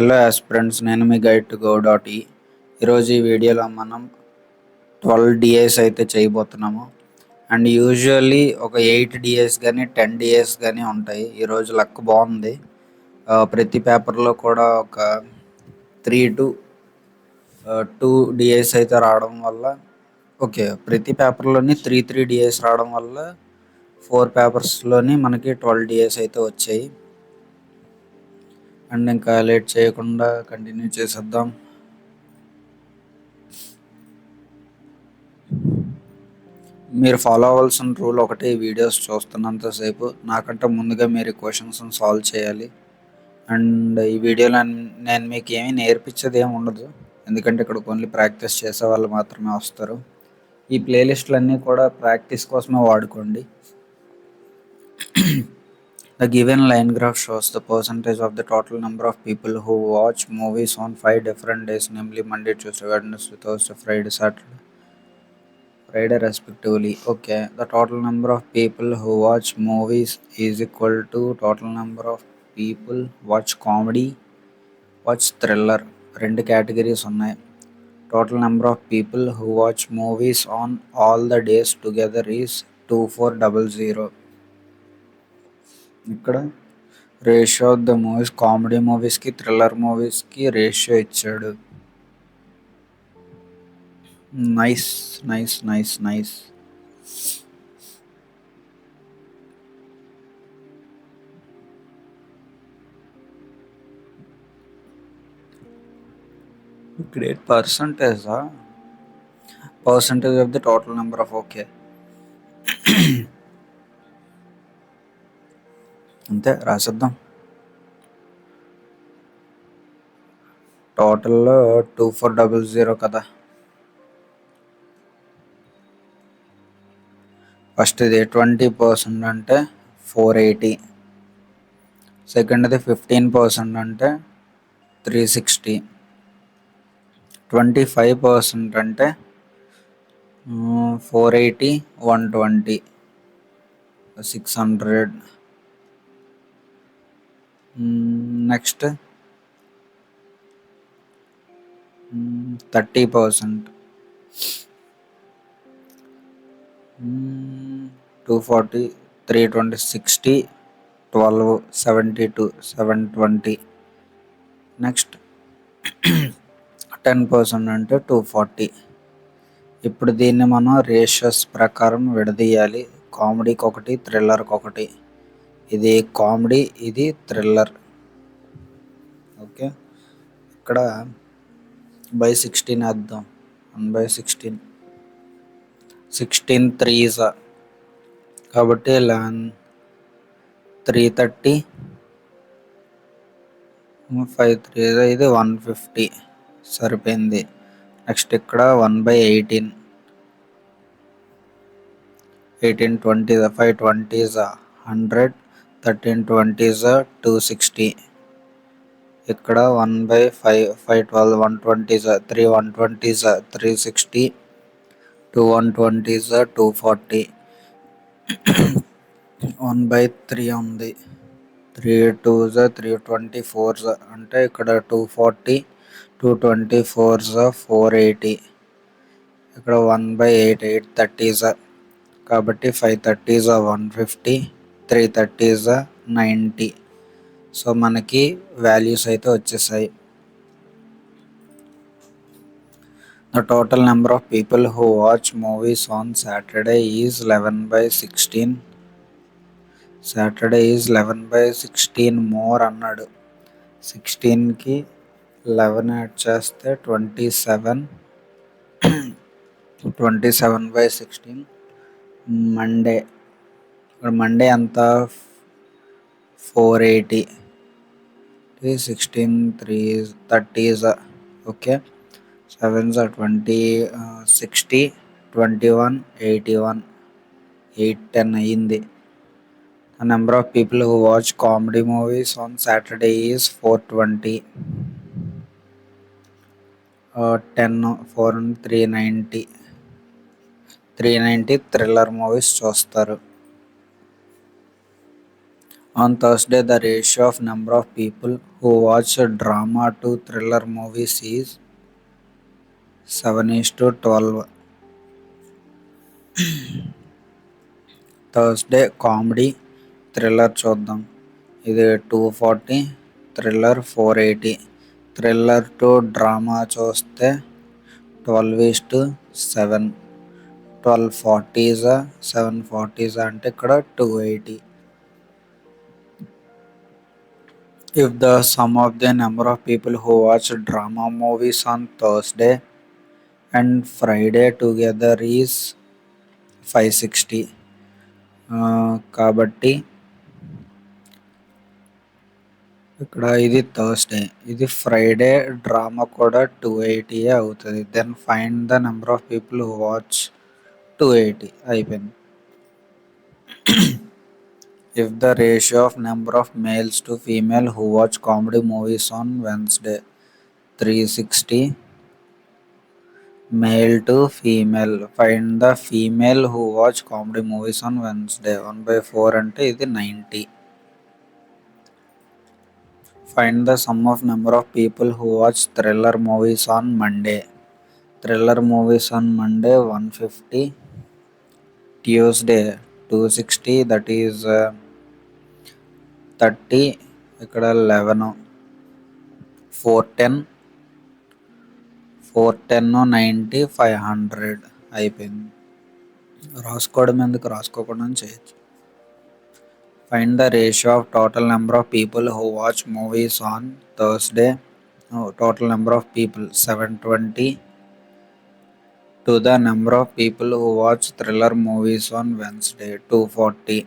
Hello aspirants, నేను మీ guide to go dot ఈరోజు ఈ వీడియోలో మనం 12 డిఏస్ అయితే చేయబోతున్నాము. అండ్ యూజువల్లీ ఒక 8 డిఏస్ కానీ 10 డిఏస్ కానీ ఉంటాయి. ఈరోజు లక్ బాగుంది. ప్రతి పేపర్లో కూడా ఒక 3 to 2 డిఏస్ అయితే రావడం వల్ల ప్రతి పేపర్లోని 3 డిఏస్ రావడం వల్ల 4 పేపర్స్లోని మనకి 12 డిఏస్ అయితే వచ్చాయి. అండ్ ఇంకా లేట్ చేయకుండా కంటిన్యూ చేసేద్దాం. మీరు ఫాలో అవ్వాల్సిన రూల్ ఒకటి, వీడియోస్ చూస్తున్నంతసేపు నాకంటే ముందుగా మీరు క్వశ్చన్స్ని సాల్వ్ చేయాలి. అండ్ ఈ వీడియోలో నేను మీకు ఏమీ నేర్పించేది ఏమి ఉండదు, ఎందుకంటే ఇక్కడ ఓన్లీ ప్రాక్టీస్ చేసే వాళ్ళు మాత్రమే వస్తారు. ఈ ప్లేలిస్టులన్నీ కూడా ప్రాక్టీస్ కోసమే వాడుకోండి. The given line graph shows the percentage of the total number of people who watch movies on 5 different days, namely Monday, Tuesday, Wednesday, Thursday, Friday, Friday respectively. The total number of people who watch movies is equal to total number of people watch comedy, watch thriller. రెండు categories ఉన్నాయి. Total number of people who watch movies on all the days together is 2400. ఇక్కడ ratio of the movies, comedy మూవీస్కి thriller మూవీస్కి ratio ఇచ్చాడు. Nice. Great percentage of the total number of అంతే రాసేద్దాం. టోటల్లో 2400 కదా. First ఇది 20% అంటే 480, సెకండ్ది 15% అంటే 360, 25% అంటే 480, 120, 600. నెక్స్ట్ 30%, 240, 320, 60, 12, 72, 720. నెక్స్ట్ 10% అంటే 240. ఇప్పుడు దీన్ని మనం రేషియోస్ ప్రకారం విడదీయాలి. కామెడీకి ఒకటి, థ్రిల్లర్కి ఒకటి. ఇది కామెడీ, ఇది థ్రిల్లర్. ఇక్కడ by 16 వేద్దాం. 1/16, 16 3s కాబట్టి 330, 5 3s ఇది 150 సరిపోయింది. నెక్స్ట్ ఇక్కడ 1/18, 18 20s, 5 20s 100, 13 20s 260. ఇక్కడ 1/5, 5 12, 120s 3 120s 360, 2 120s 240. 1/3 ఉంది. 3 2s 324s అంటే ఇక్కడ 240, 224s 480. ఇక్కడ 1/8, 830s కాబట్టి 530s 150, 330s 90. సో మనకి వాల్యూస్ అయితే వచ్చేసాయి. The total number of people who watch movies on Saturday is 11/16. Saturday is 11/16 more అన్నాడు. 16కి 11 యాడ్ చేస్తే 27, 27/16. మండే, ఇక్కడ మండే ఎంత 480, 16 3s 30s 7s 20, 60, 21, 81, 810 అయ్యింది. The number of people who watch comedy movies on Saturday is 420. 10 4 390, 390 thriller movies చూస్తారు. On Thursday, the ratio of number of people who watch drama to thriller movies is 7:12. Thursday comedy thriller చూద్దాం. ఇది 240, thriller 480. Thriller to drama చూస్తే 12:7. 1240 740 అంటే ఇక్కడ 280. If the sum of the number of people who watch drama movies on Thursday and Friday together is 560. కాబట్టి ఇక్కడ ఇది Thursday, ఇది Friday, drama కూడా 280 అవుతుంది. Then find the number of people who watch 280 అయిపోయింది. If the ratio of number of males to female who watch comedy movies on Wednesday 360. Male to female, find the female who watch comedy movies on Wednesday 1/4 అంటే ఇది 90. Find the sum of number of people who watch thriller movies on Monday. Thriller movies on Monday 150. Tuesday 260, that is 30. ఇక్కడ 11. 410 90 500 అయిపోయింది. రాసుకోవడం ఎందుకు, రాసుకోకుండా చేయొచ్చు. Find the ratio of total number of people who watch movies on Thursday. Total number of people 720 to the number of people who watch thriller movies on Wednesday 240.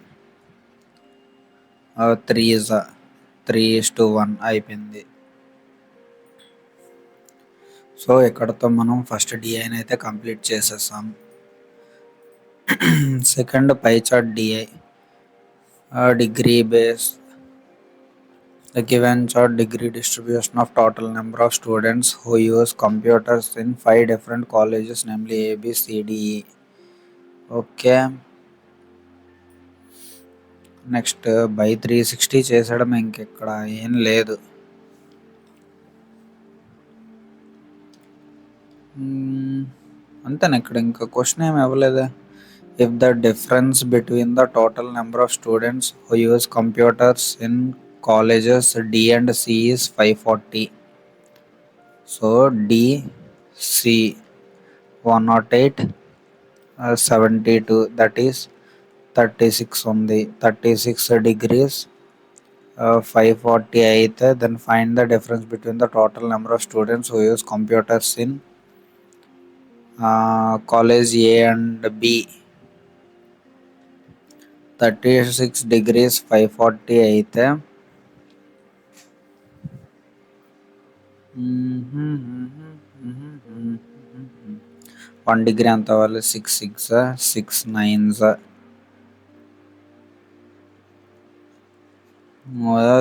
3:1 అయిపోయింది. So ఇక్కడతో మనం first డిఐని అయితే complete చేసేసాం. Second pie chart DI degree base. The given chart degree distribution of total number of students who use computers in 5 different colleges, namely A, B, C, D, E. Okay. Next by 360 చేసడం ఇంకెక్కడ ఏం లేదు. అంతేనా, ఇక్కడ ఇంకా question ఏమి ఇవ్వలేదా. If the difference between the total number of students who use computers in colleges D and C is 540. So D, C 108, 72, that is 36 ఉంది. 36 degrees 540 అయితే then find the difference between the total number of students who use computers in college A and B. 36 degrees 540 అయితే 1 degree ఎంత అవ్వాలి, 6 6 6 9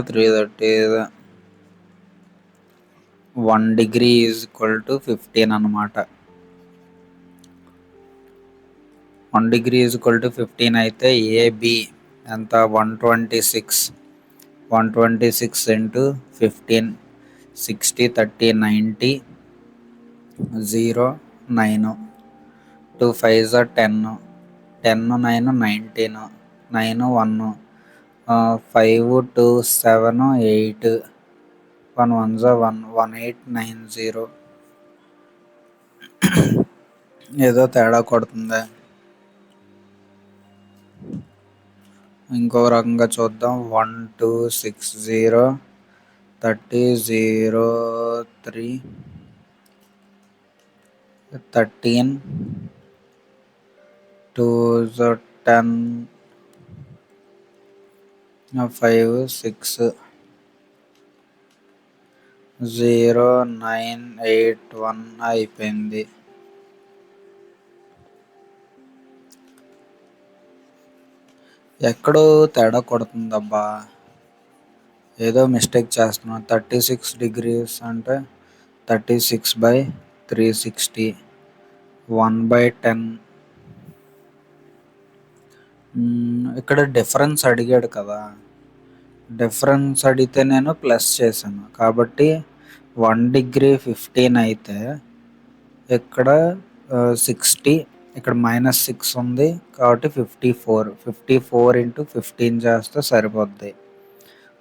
330. 1 degree is equal to 15 అన్నమాట. 1 degree is equal to 15 అయితే AB ఎంత 126. 126 into 15 60 30 90 0 9 2 5 10 10 9 19 9 1 5 2 7 8 1 1 1 1890. ఏదో తేడా కొడుతుంది. ఇంకో రకంగా చూద్దాం. 1 2 6 0 30 0 3 13 2 10 5 6 0 9 8 1 అయిపోయింది. ఎక్కడో తేడా కొడుతుందబ్బా, ఏదో మిస్టేక్ చేస్తున్నా. 36 degrees అంటే 36/360 1/10. ఇక్కడ డిఫరెన్స్ అడిగాడు కదా, డిఫరెన్స్ అడిగితే నేను ప్లస్ చేశాను కాబట్టి 1 డిగ్రీ 15 అయితే ఇక్కడ 60, ఇక్కడ -6 ఉంది కాబట్టి 54 ఇంటూ 15 చేస్తే సరిపోద్ది.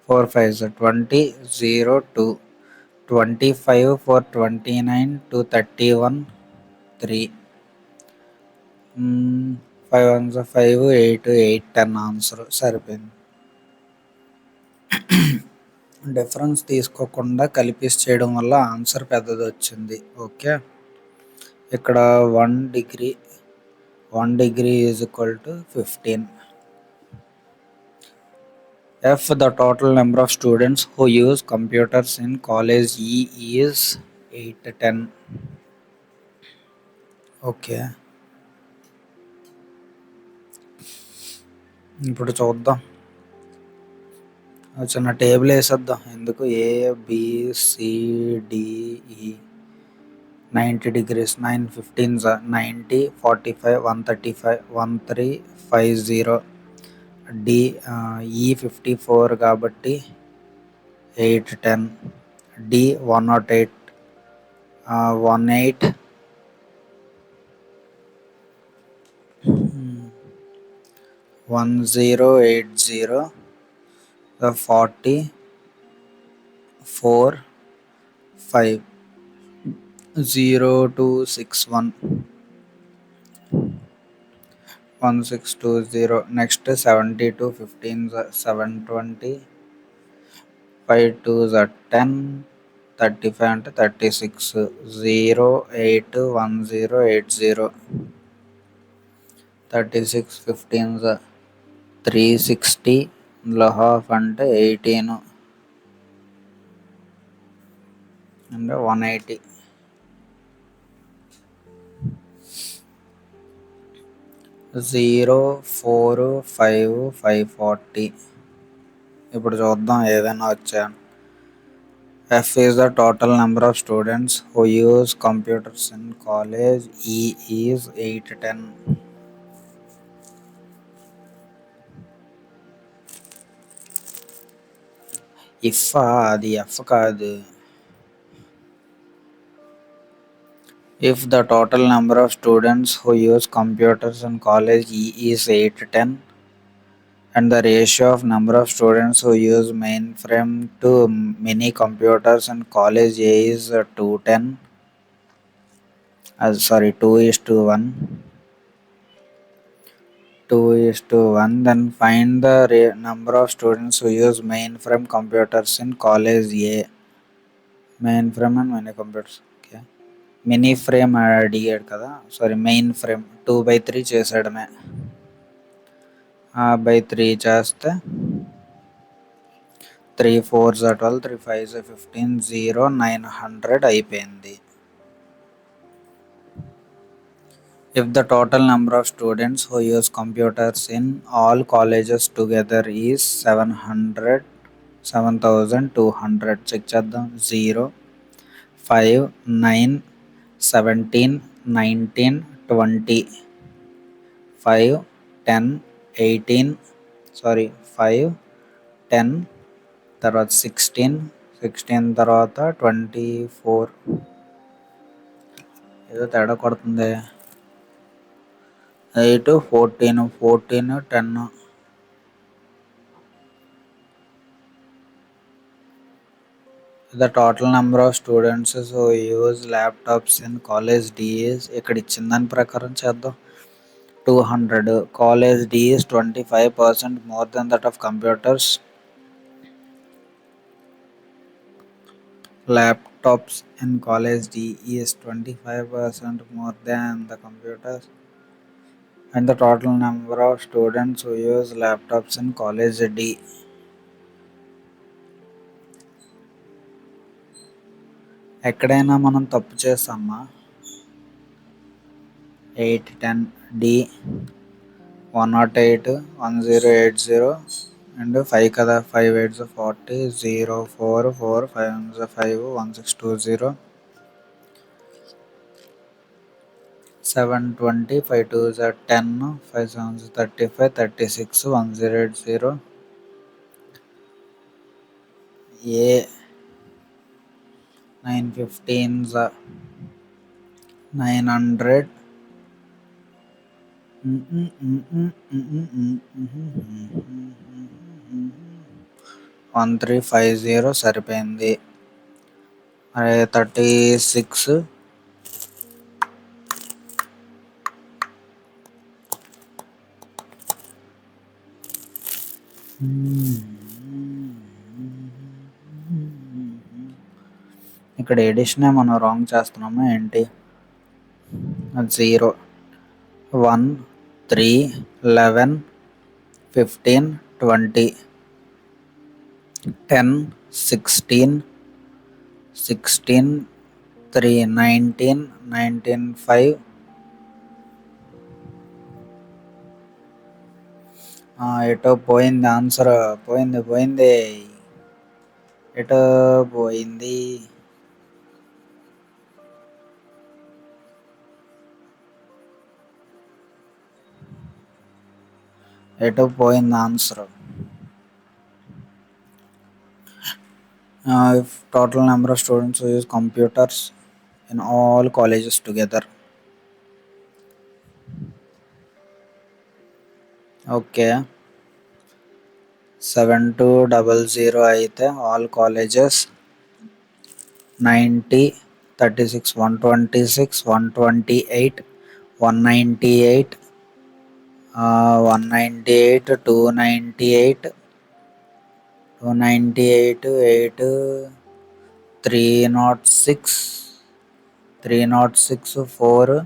4 5 20 0 2 25 4 29 2 31 3 5 1 5 8 8 10 ఆన్సర్ సరిపోయింది. డిఫరెన్స్ తీసుకోకుండా కలిపేసి చేయడం వల్ల ఆన్సర్ పెద్దది వచ్చింది. ఓకే, ఇక్కడ 1 degree is equal to 15. If the total number of students who use computers in college E is 8 10. Okay, ఇప్పుడు చూద్దాం. చిన్న టేబుల్ వేసేద్దాం. ఎందుకు ABCDE 90 degrees 9 15 90 45 135 1350 D E 54 కాబట్టి 8 10 D 108 18 1080 40 4 5 0261 1620. నెక్స్ట్ 72 15 720 5 2 10 35 అంటే 36 081080 36 15 360 ఇందులో హాఫ్ అంటే 18 అంటే 180. జీరో 4 5 540. ఇప్పుడు చూద్దాం ఏదైనా వచ్చాను. F is the total number of students who use computers in college. E is 8 10. If అది ఎఫ్ కాదు. If the total number of students who use computers in college E is 8 10 and the ratio of number of students who use mainframe to mini computers in college A is 2:10. 2:1. 2:1. Then find the number of students who use mainframe computers in college A. Mainframe and mini computers. Okay. Mini frame అడిగాడు కదా, main frame 2/3 చేసాడమే. 3 చేస్తే 3 4 12 3 5 15 0 900 అయిపోయింది. If the total number of students who use computers in all colleges together is 7200, check చేద్దాం. 0 5 9 17 19 20 5 10 18 5 10 తర్వాత 16 తర్వాత 24. ఏదో తేడా కొడుతుంది. 8 14 14 10. The total number of students who use laptops in college D is, ఇక్కడ ఇచ్చిన దాని ప్రకారం చేద్దాం. 200. College D is 25% more than that of computers. Laptops in college D is 25% more than the computers. And the total number of students who use laptops in college D. ఎక్కడైనా మనం తప్పు చేస్తామా? 8 10 D 108 1080 and 5 కదా. 5 8 40 0 4 4 5 5 1620 720 5 2 10 5 7 35 36 1080 ఏ 9 15s 900 1350 సరిపోయింది. అదే 36 ఇక్కడ edition మనం wrong చేస్తున్నామా ఏంటి? 0 1 3 11 15 20 10 16 16 3 19 19 5 ఎటో పోయింది ఆన్సర్. పోయింది ఎటో పోయింది. ఎటో పోయింది answer. If total number of students who use computers in all colleges together. Okay 7200 అయితే ఆల్ కాలేజెస్ 90 36 126 128 198 198 298 298 8 306 306 4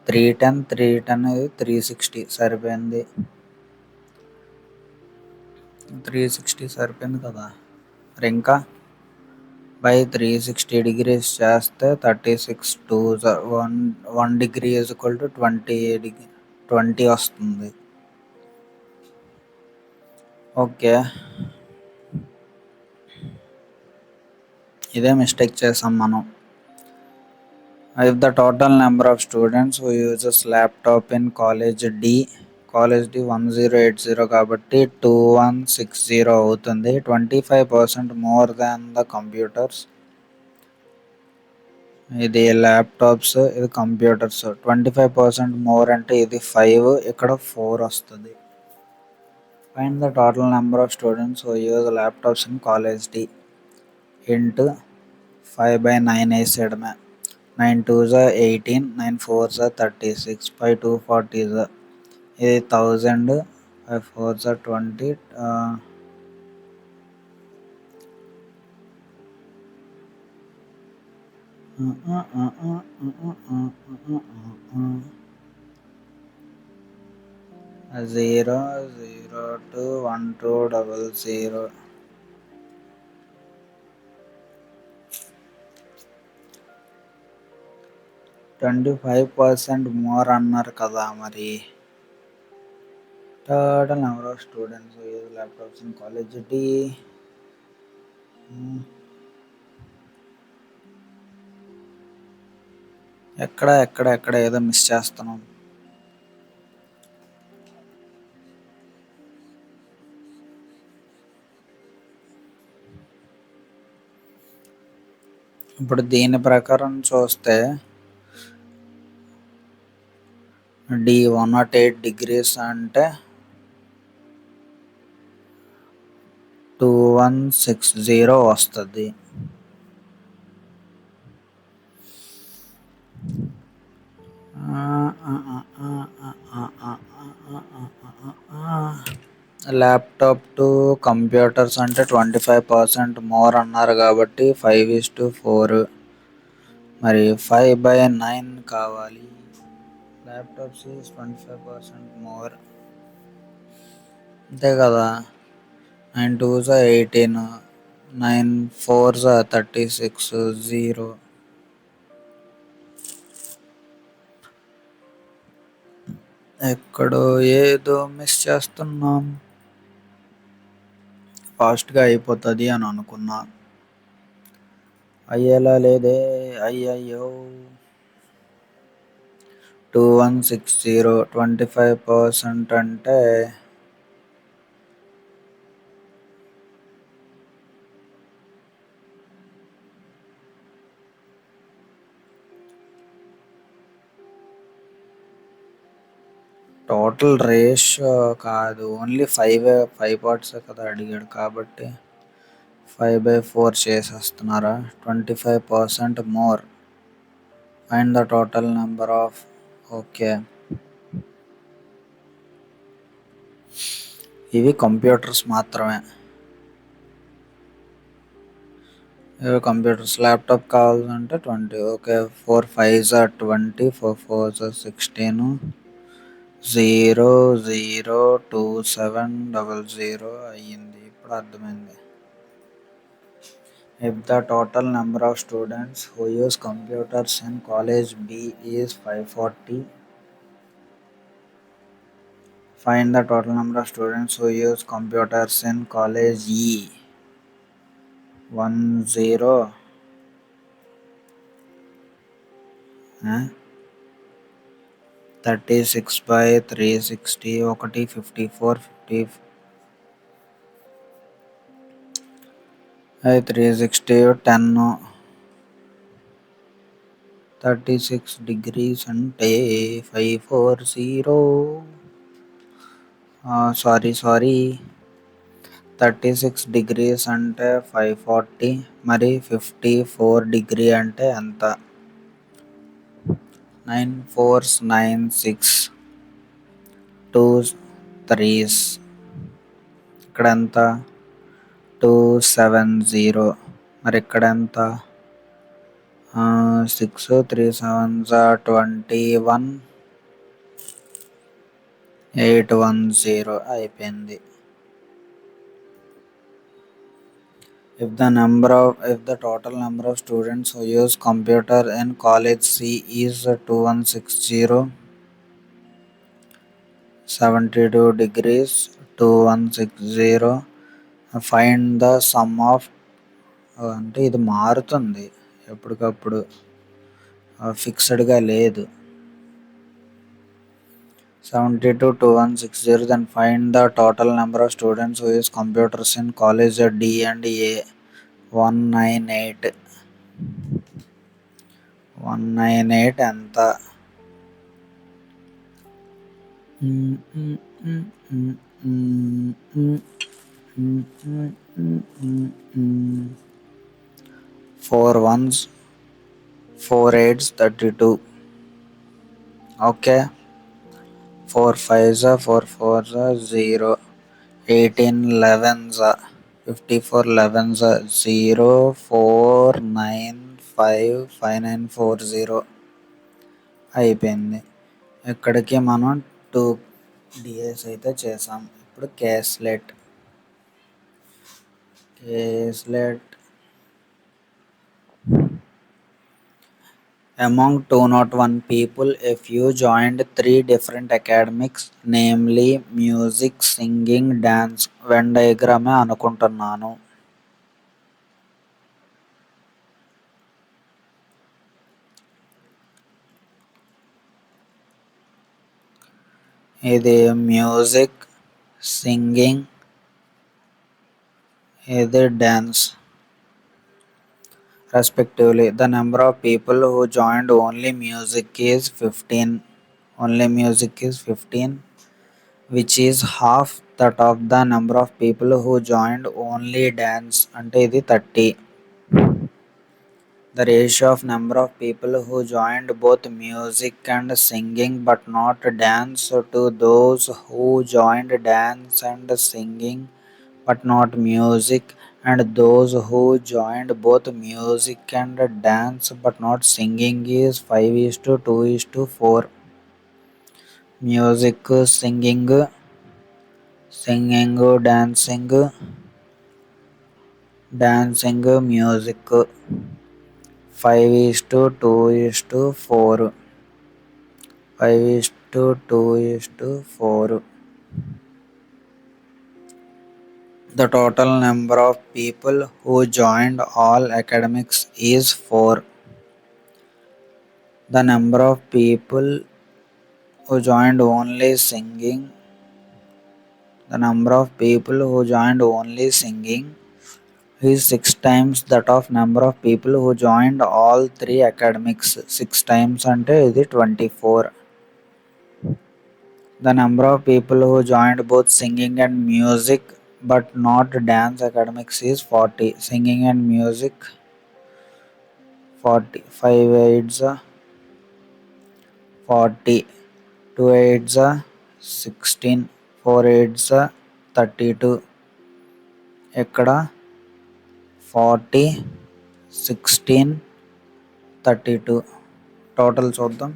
310 310 360 సరిపోయింది. 360 సరిపోయింది కదా. మరి ఇంకా బై 360 degrees చేస్తే 36 2 1 degree ఈజ్ ఈక్వల్ టు 20 వస్తుంది. ఓకే ఇదే మిస్టేక్ చేసాం మనం. If the total number of students who uses laptop in college D 1080 కాబట్టి 2160 అవుతుంది. 25% మోర్ దాన్ ద కంప్యూటర్స్. ఇది ల్యాప్టాప్స్, ఇది కంప్యూటర్స్. 25% మోర్ అంటే ఇది 5, ఇక్కడ 4 వస్తుంది. Find the total number of students who use laptops in college D into 5/9 వేసేయడమే. 9 2s 18 9 4s 36 5 2 40s ఇది 1000 5 4s 20 0 0 2 1 2 00 25% మోర్ అన్నారు కదా. మరి total number of students use laptops in college D ఎక్కడ ఏదో మిస్ చేస్తున్నాం. ఇప్పుడు దీని ప్రకారం చూస్తే డి 108 degrees అంటే 2160 వస్తుంది. ల్యాప్టాప్ టు కంప్యూటర్స్ అంటే 25% మోర్ అన్నారు కాబట్టి 5:4. మరి 5/9 కావాలి. ల్యాప్టాప్స్ 25% మోర్ అంతే కదా. 9 2s 18 9 4s 36 0. ఎక్కడో ఏదో మిస్ చేస్తున్నాం. ఫాస్ట్గా అయిపోతుంది అని అనుకున్నా, అయ్యేలా లేదే. అయ్యయ్యో 2160 25% అంటే టోటల్ రేషియో కాదు, ఓన్లీ ఫైవ్ పార్ట్స్ కదా అడిగాడు కాబట్టి 5/4 చేసేస్తున్నారా. 25% more. Find the total number of. Okay, ఇవి కంప్యూటర్స్ మాత్రమే. ఇవి కంప్యూటర్స్. ల్యాప్టాప్ కావాలంటే 20. ఓకే, 4 5s 20, 4 4s 16, 002700 అయ్యింది. ఇప్పుడు అర్థమైంది. If the total number of students who use computers in college B is 540, find the total number of students who use computers in college E. 10 36/360 54 50 360 10 36 degrees అంటే 540. Sorry 36 degrees అంటే 540. మరి 54 degree అంటే ఎంత? 9 4s 96, 2 3s. ఇక్కడ ఎంత? 270. మరి ఇక్కడ ఎంత? 6 3 7s 21, 810 అయిపోయింది. If the total number of students who use computer in college C is 2160, 72 degrees 2160, find the sum of. అంటే ఇది మారుతుంది ఎప్పటికప్పుడు, ఫిక్స్డ్గా లేదు. 72 2160. Then find the total number of students who use computers in college D and A. 198. 198 ఎంత? 4 1s 4 8s 32. Okay, 4 5s 4 4s 0, 18 11s 54 11s 0 4 9 5 5940 అయిపోయింది. ఇక్కడికి మనం 2 DAs అయితే చేసాం. ఇప్పుడు caselet. Among 201 people, a few joined 3 different academics, namely music, singing, dance. Venn డయాగ్రామే అనుకుంటున్నాను. ఇది మ్యూజిక్, సింగింగ్, ఇది dance respectively. The number of people who joined only music is 15. Only music is 15, which is half that of the number of people who joined only dance. అంటే ఇది 30. The ratio of number of people who joined both music and singing but not dance to those who joined dance and singing but not music, and those who joined both music and dance but not singing is 5:2:4. Music, singing, dancing, music. 5:2:4. 5:2:4. The total number of people who joined all academics is 4. The number of people who joined only singing. The number of people who joined only singing is 6 times that of number of people who joined all 3 academics. 6 times అంటే ఇది 24. The number of people who joined both singing and music but not dance academics is 40. Singing and music 40. 5 8s 40. 2 8s 16. 4 8s 32. ఇక్కడ 40 16 32. Total చూద్దాం.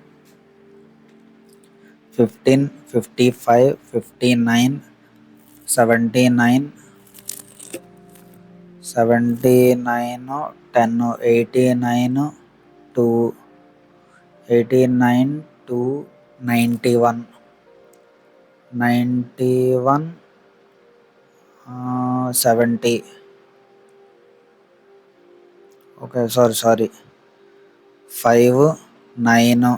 15 55 59 79 79 10 89 2 89 2 91 91 70. Okay sorry 5 9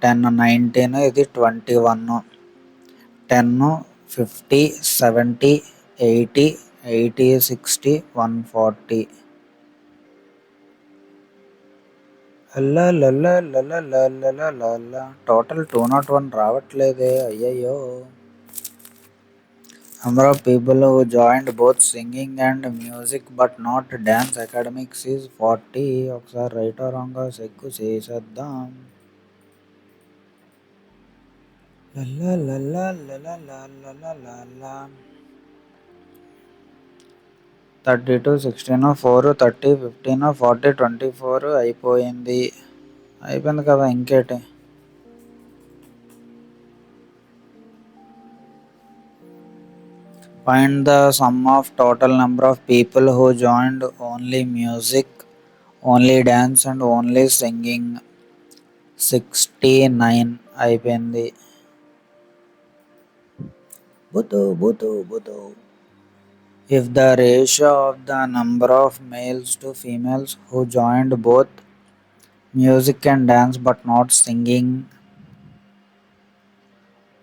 10 19 ఇది 21 10 50 70 80 80 60 140. Total 201 రావట్లేదే అయ్యయ్యో. Number of people who joined both singing and music but not dance academics is 40. ఒకసారి right are wrong check చేసేద్దాం. Thirty two 16 4 30 15 40 24 అయిపోయింది కదా ఇంకేటి. Find the sum of total number of people who joined only music, only dance and only singing. 69 అయిపోయింది. బుతు. If the ratio of the number of males to females who joined both music and dance but not singing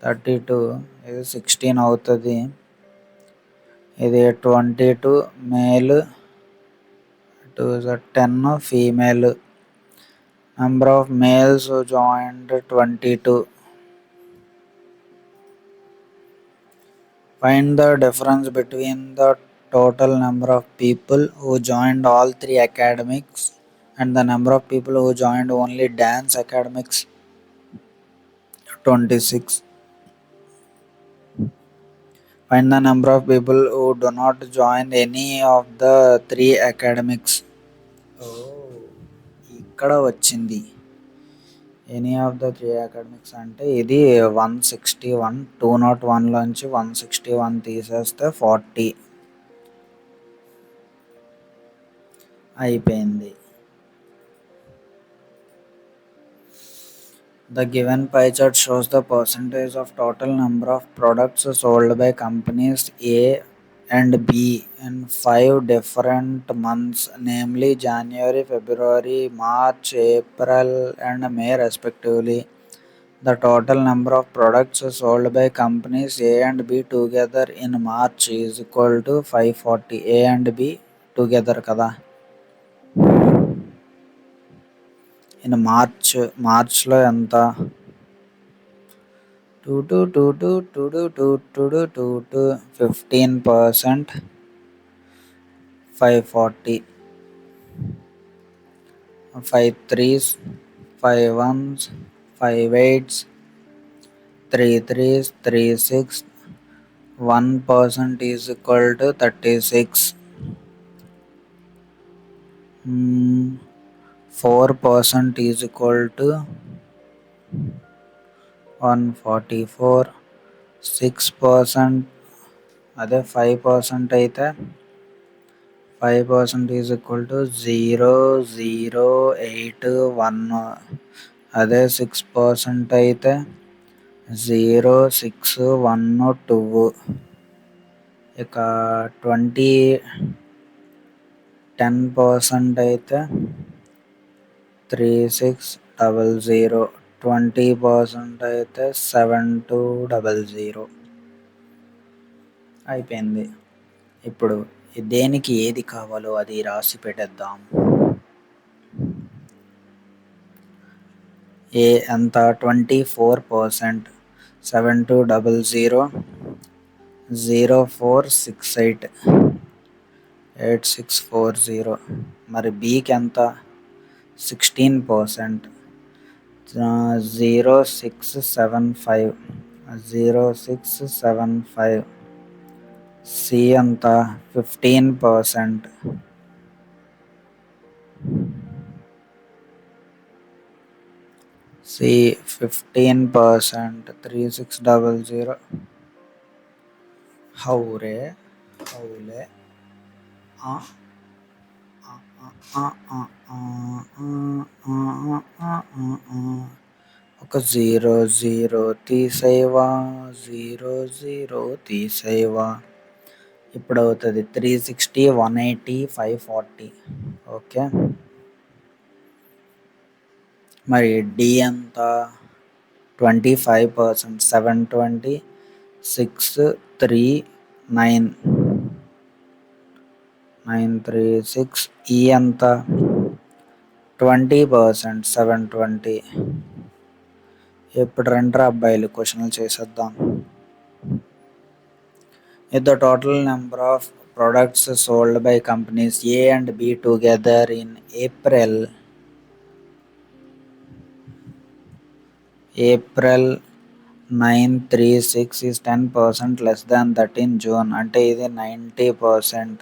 32 ఇది 16 అవుతుంది. ఇది 22 male 10 female. Number of males who joined 22. Find the difference between the total number of people who joined all three academics and the number of people who joined only dance academics. 26. Find the number of people who do not join any of the three academics. ఇక్కడ వచ్చింది any of the three academics అంటే ఇది 161. 201లోంచి 161 తీసేస్తే 40 అయిపోయింది. The given pie chart shows the percentage of total number of products sold by companies A and B in 5 different months, namely January, February, March, April and May respectively. The total number of products sold by companies A and B together in March is equal to 540. A and B together kada. In మార్చ్లో ఎంత 15%. 540. 5 3s 5 1s 5 8s 3 3s 3 6. 1% is equal to 36. 4% is equal to 144. 6% అదే 5% అయితే 5% is equal to 0.081. అదే 6% అయితే 0.612. ఇక 10% అయితే 3600. 20% అయితే 7200 అయిపోయింది. ఇప్పుడు దేనికి ఏది కావాలో అది రాసి పెట్టేద్దాం. ఏ ఎంత 24%. 7200 0468 8640. మరి బికి ఎంత? 16%. 0675 0675. సి ఎంత? 15%. సి 15%. 3600. హౌరే హౌలే ఆ, ఆ, ఆ, ఆ, ఆ, ఆ, ఆ, ఆ. ఒక జీరో జీరో తీసేవా, జీరో జీరో తీసేవా. ఇప్పుడు అవుతుంది 360 180 540. ఓకే. మరి డి ఎంత? 25%. 720 639 936. ఈ ఎంత? 20%. 720. ఇప్పుడు రండ్రా అబ్బాయిలు క్వశ్చన్లు చేసేద్దాం. If the total number of products sold by companies A and B together in April 936 is 10% less than that in June, అంటే ఇది 90%.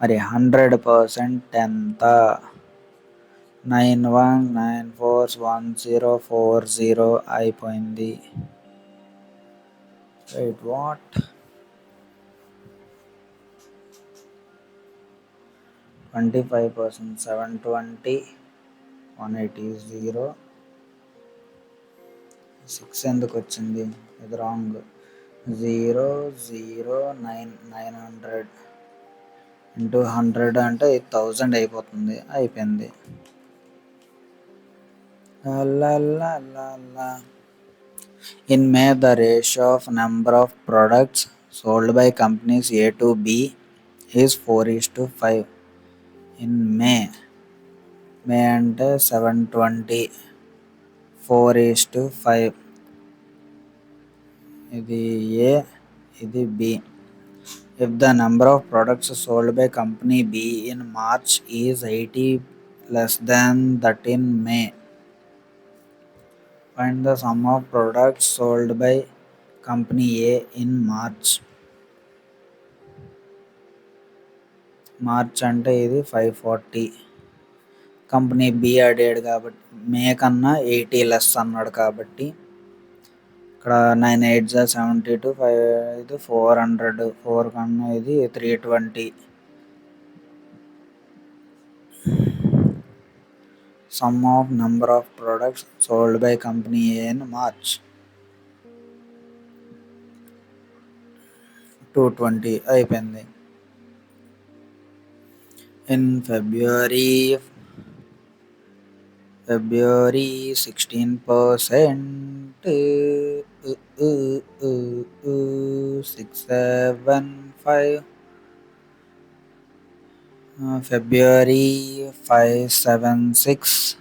మరి 100% ఎంత? 91941040 అయిపోయింది. Wait, what? 25%. 720 180 0 6 ఎందుకు వచ్చింది? ఇది రాంగ్. 00900 ఇంటూ 100 అంటే 1000 అయిపోతుంది. అయిపోయింది. In May, the ratio of number of products sold by companies A to B is 4:5. In May అంటే 720 4:5. ఇది ఏ, ఇది B. If the number of products sold by company B in March is 80 less than that in May, find the sum of products sold by company A in March. March అంటే ఇది 540. Company B అడిగాడు కాబట్టి మే కన్నా 80 less అన్నాడు కాబట్టి ఇక్కడ 9 8 72 5 ఇది 400. 4 కన్నా ఇది 320. Sum of number of products sold by company A in March 220 అయిపోయింది. In February 16%. 675. February 576.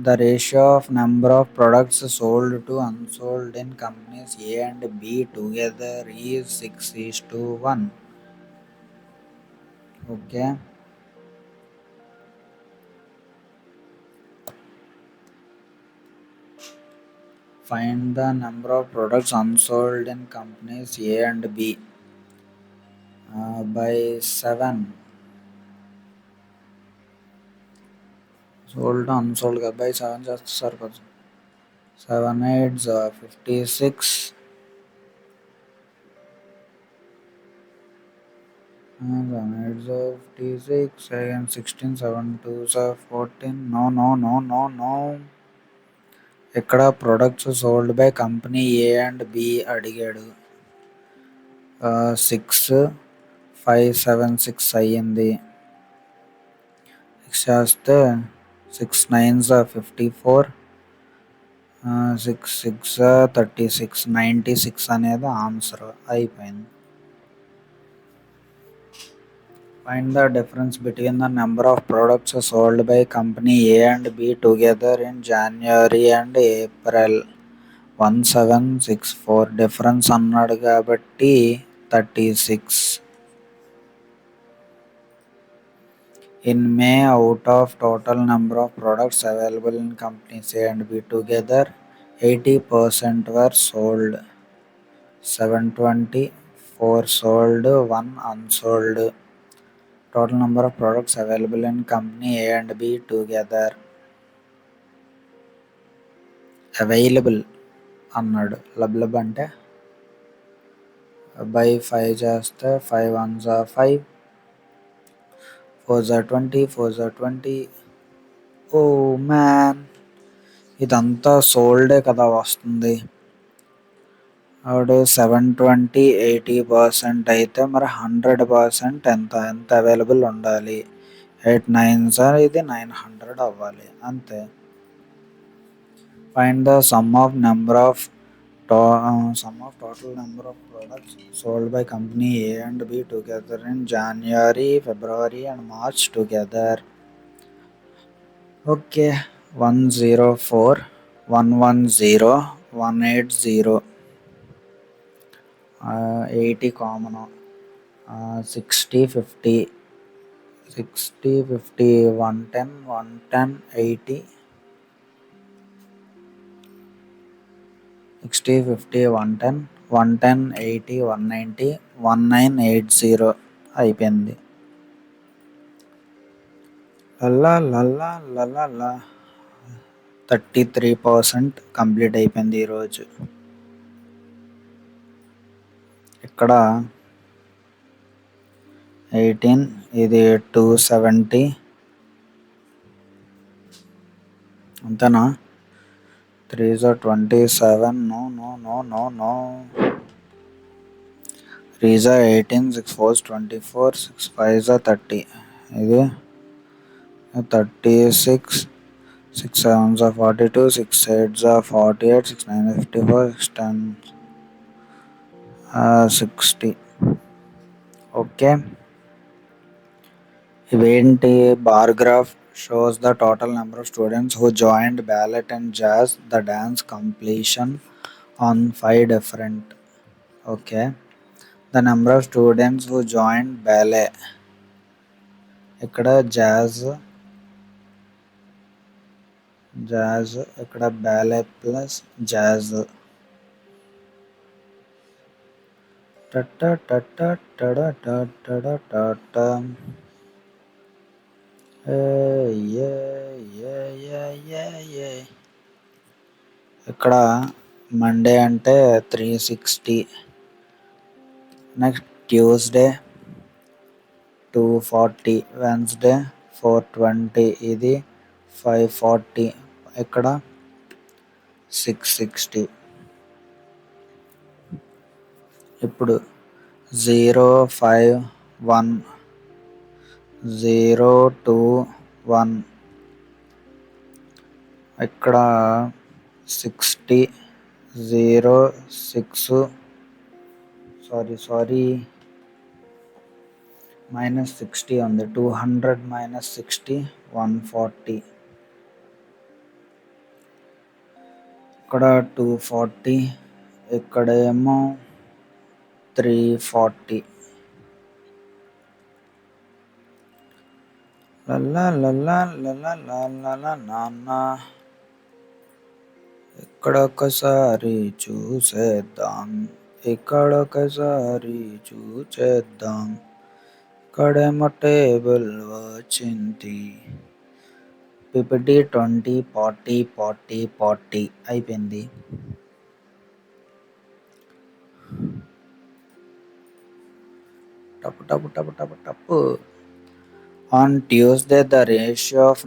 The ratio of number of products sold to unsold in companies A and B together is 6:1. Okay. Find the number of products unsold in companies A and B by 7. Sold unsold by 7 చేస్తే సరిపోతుంది. 7 8 56. 7 8 56. Again 16. 7 2 14. No. ఇక్కడ products sold by company A and B అడిగాడు. 6576 అయ్యింది. 6 చేస్తే 6 9 54. 6 6 36. 96 అనేది answer. అయిపోయింది. Find the difference between the number of products sold by company A and B together in January and April. 1764 difference అన్నాడు కాబట్టి 36. In May, out of total number of products available in companies A and B together, 80% were sold. 720, 4 sold, 1 unsold. Total number of products available in company A and B together. Available అన్నాడు. లబ్ అంటే by 5 చేస్తే 5 1s are 5, 4s are 20, 4s are 20. Oh man, ఇదంతా సోల్డే కదా వస్తుంది. ఆవిడ 720 80% అయితే మరి 100% ఎంత అవైలబుల్ ఉండాలి? 8 9s ఇది 900 అవ్వాలి అంతే. Find the sum of total number of products sold by company A and B together in January, February and March together. Okay, 104, 110, 180, 80 common, 60 50, 60 50, 110, 110 80, 60 50, 110, 110 80, 190, 1980 అయిపోయింది. లల్లా లల్లా లల్లా 33% కంప్లీట్ అయిపోయింది ఈరోజు. ఇక్కడ 18, ఇది 270 అంతేనా? 3s are 27, no no no no no. 3s are 18, 6 4s 24, 6 5s are 30, ఇది 36, 6 7s are 42, 6 8s are 48, 6 9 54, 6 10 60. Okay, ఇవేంటి? Bar graph shows the total number of students who joined ballet and jazz, the dance completion on 5 different. Okay, the number of students who joined ballet, ఇక్కడ jazz, ఇక్కడ ballet plus jazz. ఇక్కడ Monday అంటే 360, next Tuesday 240, Wednesday 420, ఇది 540, ఇక్కడ 660. ఇప్పుడు 0 5 1, 0 2 1, ఇక్కడ 60 0 6, sorry -60 ఉంది. 200 -60 140, ఇక్కడ 240, ఇక్కడేమో 340. నాన్న ఇక్కడొకసారి చూసేద్దాం, ఇక్కడేమో టేబుల్ వచ్చింది. పిపిటి 20 40 40 40 అయిపోయింది. టప్పు. On Tuesday, the ratio of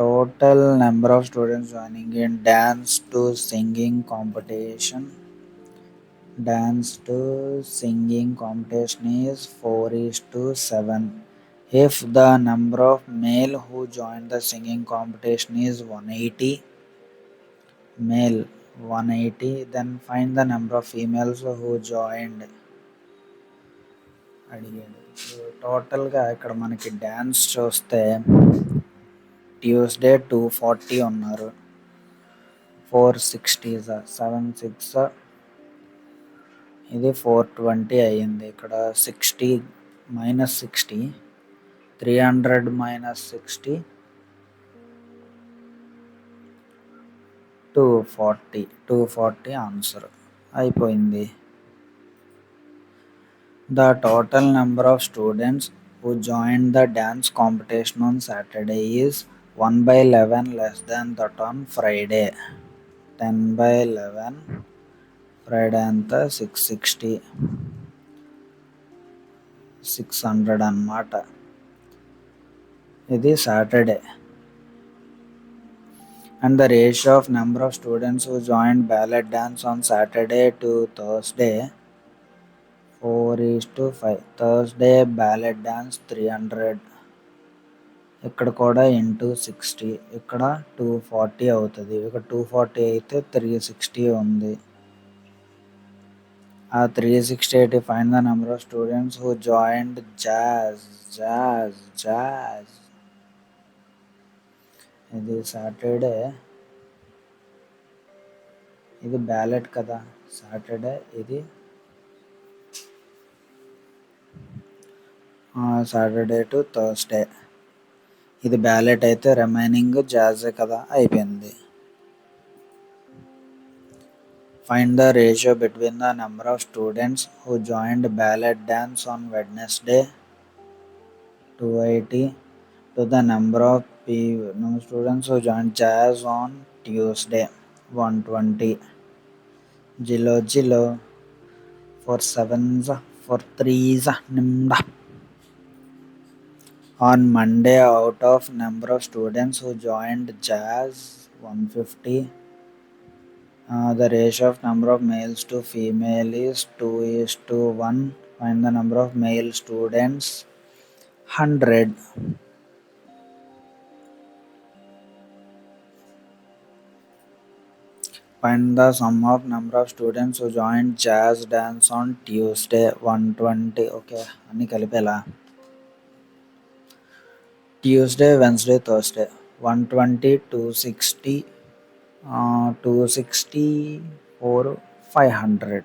total number of students joining in dance to singing competition is 4:7. If the number of male who joined the singing competition is 180 male, 180. Then find the number of females who joined అడిగాడు. టోటల్గా ఇక్కడ మనకి dance చూస్తే Tuesday 240 ఉన్నారు. 460 76 ఇది 420 అయ్యింది. ఇక్కడ 60 -60 300 -60 240 answer అయిపోయింది. The total number of students who joined the dance competition on Saturday is 1/11 less than that on Friday. 10/11 Friday అంతా 660 600 అన్నమాట. ఇది Saturday. And the ratio of number of students who joined ballet dance on Saturday to Thursday 4:5. Thursday ballet dance 300. ఇక్కడ కూడా into 60. ఇక్కడ 240 అవుతుంది. ఇక్కడ 240 అయితే 360 ఉంది. ఆ 360 find the number of students who joined jazz. ఇది సాటర్డే, ఇది బ్యాలెట్ కదా. సాటర్డే ఇది సాటర్డే టు థర్స్డే. ఇది బ్యాలెట్ అయితే రిమైనింగ్ జాజే కదా, అయిపోయింది. Find the ratio between the number of students who joined ballot dance on Wednesday 280 to the number of students who joined jazz on Tuesday 120. జిలో 4 sevens 4 threes నిండా. On Monday, out of number of students who joined jazz 150. The ratio of number of males to female is 2:1. Find the number of male students 100. Find the sum of number of students who joined jazz dance on Tuesday 120. Okay, అన్ని కలిపేలా. Tuesday, Wednesday, Thursday 120, 260, 264, 500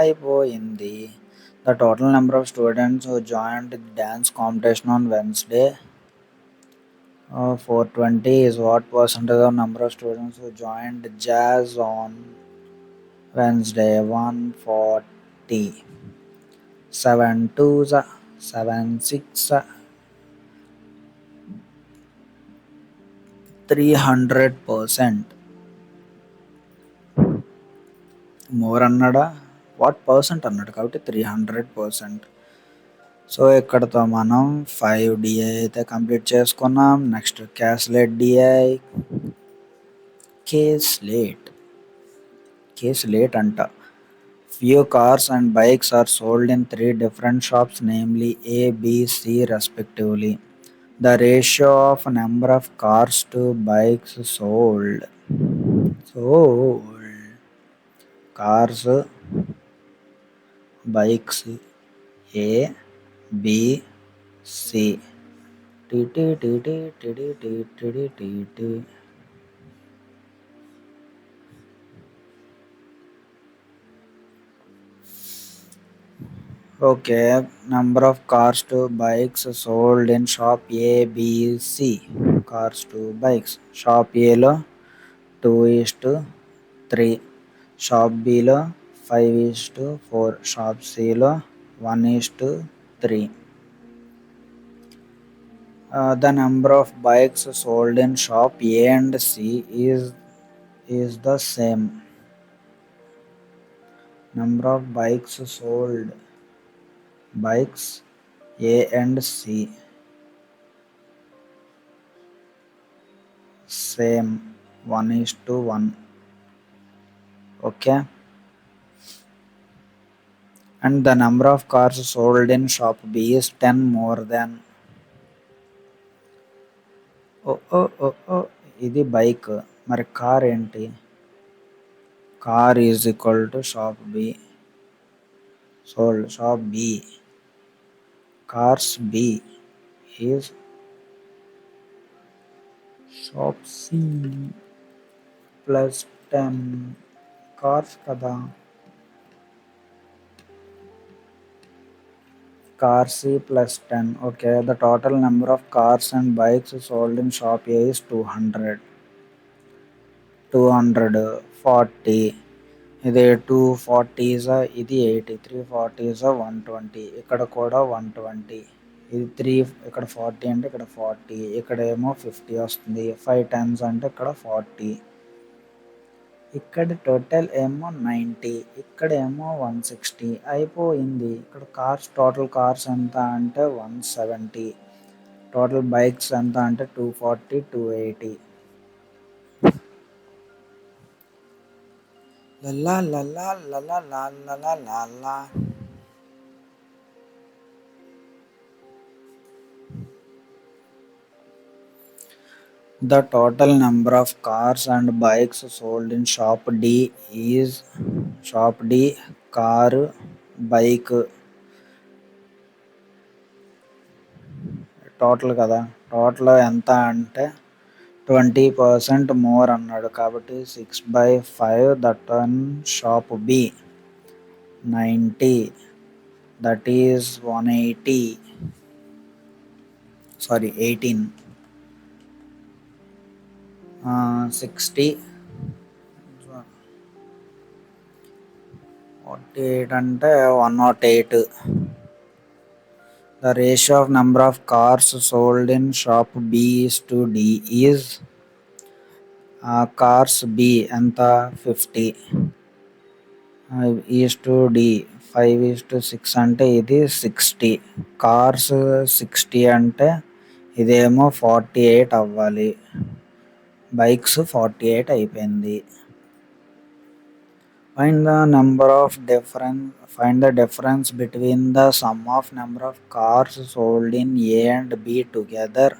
అయిపోయింది. The total number of students who joined the dance competition on Wednesday 420 is what percentage of number of students who joined jazz on Wednesday 140. 7 2s 7 6 300%. More అన్నాడా, what percent అన్నాడు కాబట్టి 300%. So ఇక్కడతో మనం 5 DI అయితే complete చేసుకున్నాం. Next క్యాస్లెట్ DI. కేస్లేట్ అంట. Few cars and bikes are sold in 3 different shops, namely A, B, C respectively. The ratio of number of cars to bikes sold. Cars, bikes A, B, C. Okay, number of cars to bikes sold in shop A, B, C. Cars to bikes. Shop A లో 2:3, shop below 5:4, shop సిలో 1:3. The number of bikes sold in shop A and C is the same. Number of bikes sold, bikes A and C same, 1:1. Okay, and the number of cars sold in shop B is 10 more than ఓ ఓ ఓ ఓ ఇది bike. మరి car ఏంటి? Car is equal to shop B sold. Shop B cars B is shop C plus 10 cars కదా. Car C plus 10. Okay, the total number of cars and bikes sold in shop A is 200. 240. ఇది 240 ఇది 80. 340 120. ఇక్కడ కూడా 120. ఇది 3 ఇక్కడ 40 అంటే ఇక్కడ 40. ఇక్కడేమో 50 వస్తుంది. 5 టెన్స్ అంటే ఇక్కడ 40. ఇక్కడ టోటల్ ఏమో 90. ఇక్కడేమో 160 అయిపోయింది. ఇక్కడ టోటల్ కార్స్ ఎంత అంటే 170. టోటల్ బైక్స్ ఎంత అంటే 240, 280. లల్లా లల్లా లల్లా లల్లా లల్లా. The total number of cars and bikes sold in shop D is shop D car bike total కదా. టోటల్ ఎంత అంటే 20% మోర్ అన్నాడు కాబట్టి 6/5 that one shop B 90 that is 180 sorry 18 60 48 అంటే 108. The ratio of number of cars sold in shop B is to D is cars B ఎంత 50 is to D 5:6 అంటే ఇది 60. Cars 60 అంటే ఇదేమో 48 అవ్వాలి. బైక్స్ 48 అయిపోయింది. Find the difference between the sum of number of cars sold in A and B together.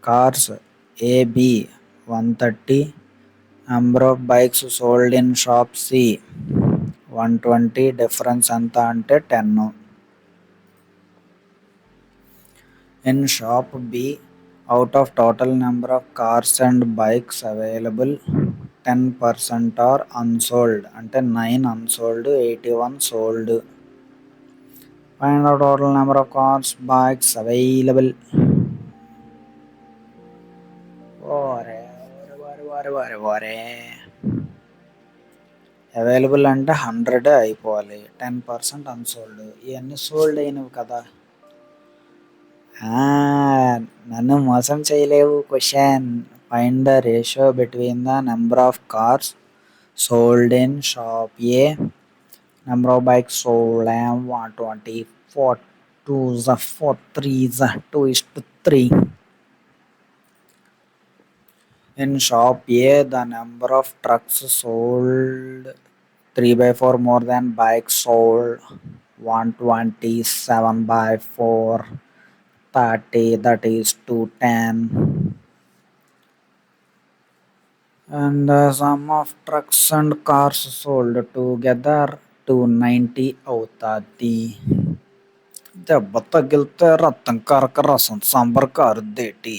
Cars A B 130. Number of bikes sold in shop C 120. Difference ఎంత అంటే 10. In shop B, out of total number of cars and bikes available, 10% are unsold. అంటే 9 unsold, 81 sold. Find the total number of cars, bikes available. Available అంటే 100 అయిపోవాలి. 10% unsold. ఇవన్నీ sold అయినవి కదా. నన్ను మోసం చేయలేవు. Question find the ratio between the number of cars sold in shop A, number of bikes sold 120. 4 2s 4 3s 2:3. In shop A, the number of trucks sold 3/4 more than bikes sold 127/4. 30 that is 210. And the sum of trucks and cars sold together 290 అవుతుంది. దెబ్బ తగిలితే రత్తం Karaka rasam sambar కారుద్దేటి.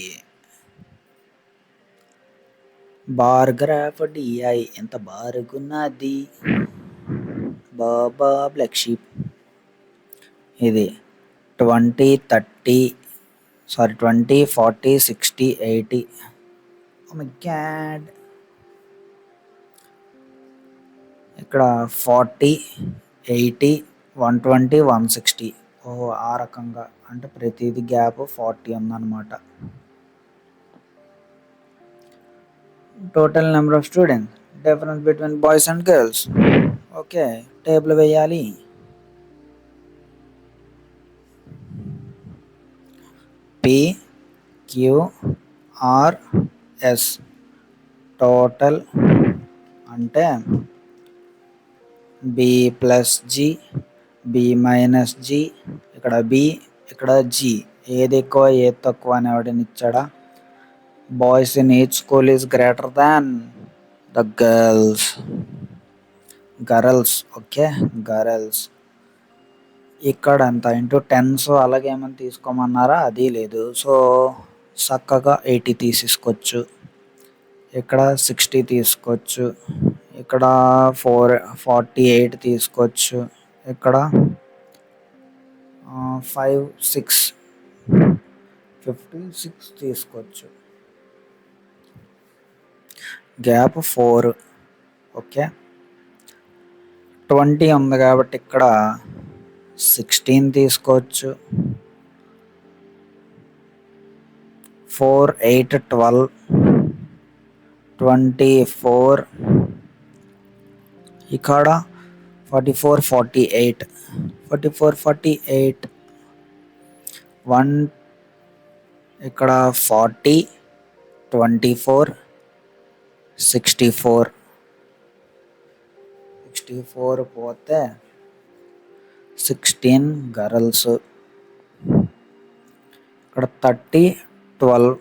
Bar graph DI ఎంత బారుగున్నది. బాబా black sheep. ఇది 20 30 20 40 60 80. Oh my God. ఇక్కడ 40 80 120 160. ఓహో, ఆ రకంగా అంటే ప్రతిదీ గ్యాప్ 40 ఉందన్నమాట. Total number of students, difference between boys and girls. Okay, table వేయాలి. PQRS టోటల్ అంటే B plus G, B minus G, ఇక్కడ B ఇక్కడ G. ఏది ఎక్కువ ఏది తక్కువ అని ఎవడని ఇచ్చాడా? Boys in each school is greater than the girls. Girls, okay, girls. ఇక్కడ ఎంత ఇంటూ టెన్స్ అలాగే ఏమైనా తీసుకోమన్నారా? అది లేదు. సో చక్కగా 80 తీసేసుకోవచ్చు. ఇక్కడ 60 తీసుకోవచ్చు. ఇక్కడ 48 తీసుకోవచ్చు. ఇక్కడ 56 తీసుకోవచ్చు. గ్యాప్ 4. ఓకే, 20 ఉంది కాబట్టి ఇక్కడ 16 తీసుకోవచ్చు. 4, 8, 12, 24. ఇక్కడ 44, 48, 1. ఇక్కడ 40, 24, 64 పోతే 16 గర్ల్స్. ఇక్కడ 30, 12,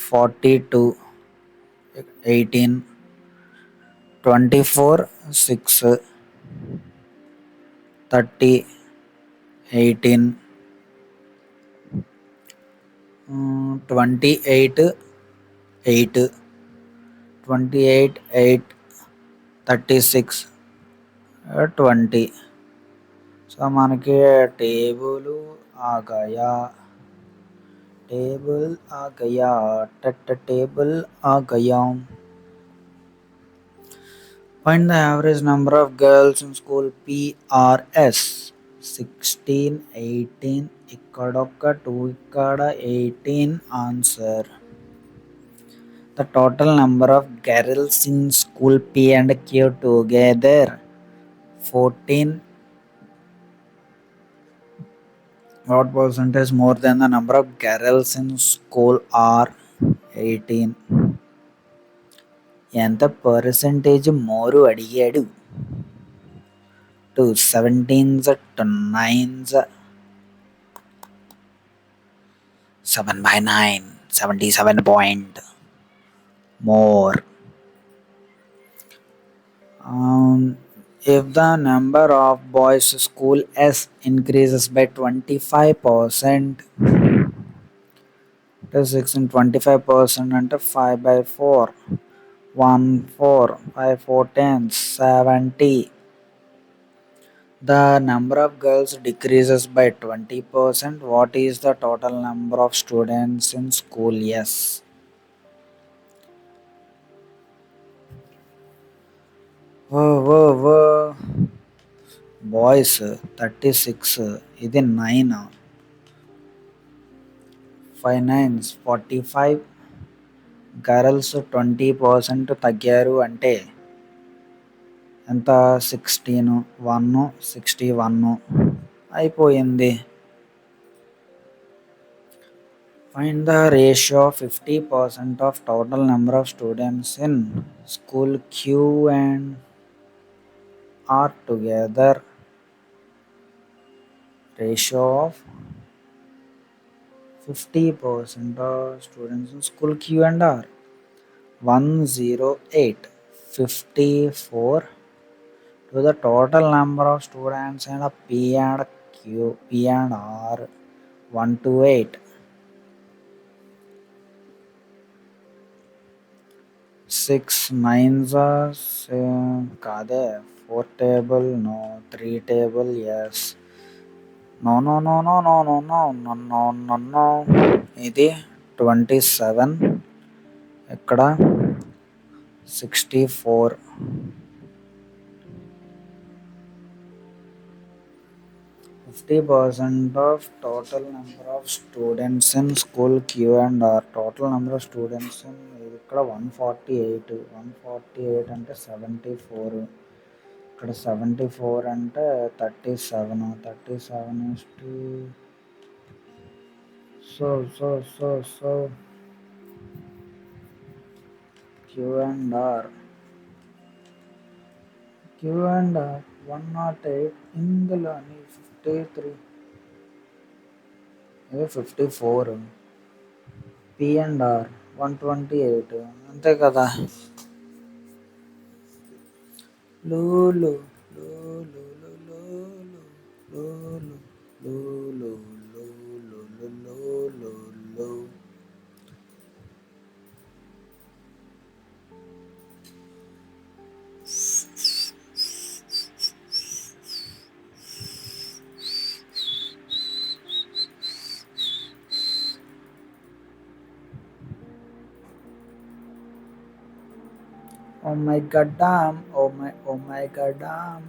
42, 18, 24, 6, 30, 18, 28, 8, 28, 8, 36, 20. సో మనకి టేబుల్ ఆ గయా టేబుల్ ఆ Gaya. Find the average number of girls in school PRS. 16, 18, ikkadokka 2, ikkada 18. Answer. The total number of girls in school P and Q together 14. What percentage more than the number of girls in school R? 18. ఎంత percentage మోరు అడిగాడు? 2 17s, 2 9s, 7/9, 77 point more. If the number of boys school S increases by 25%, 6 in 25% అంటే 5/4, 1, 4, 5, 4 10s, 70. The number of girls decreases by 20%. What is the total number of students in school? Yes. Boys 36, ఇది 9, 5 9s 45. Girls 20% తగ్గారు అంటే ఎంత? 16, 1, 61 అయిపోయింది. Find the ratio of 50% of total number of students in school Q and R together. Ratio of 50% of students in school Q and R. 108, 54 to the total number of students in P and Q, P and R. 128. 6 9s కాదే. 4 table no, 3 table yes. No. ఇది 27. ఇక్కడ 64. % of total number of students in school Q and R. Total number of students in ఇక్కడ 148 అంటే 74. ఇక్కడ 74 అంటే 37 is to so Q and R 108 ఇందులోని 53 54. P and R 128 అంతే కదా. లో లో లో లో లో లో లో లో లో లో లో లో లో లో లో. Oh my god damn, oh my god damn.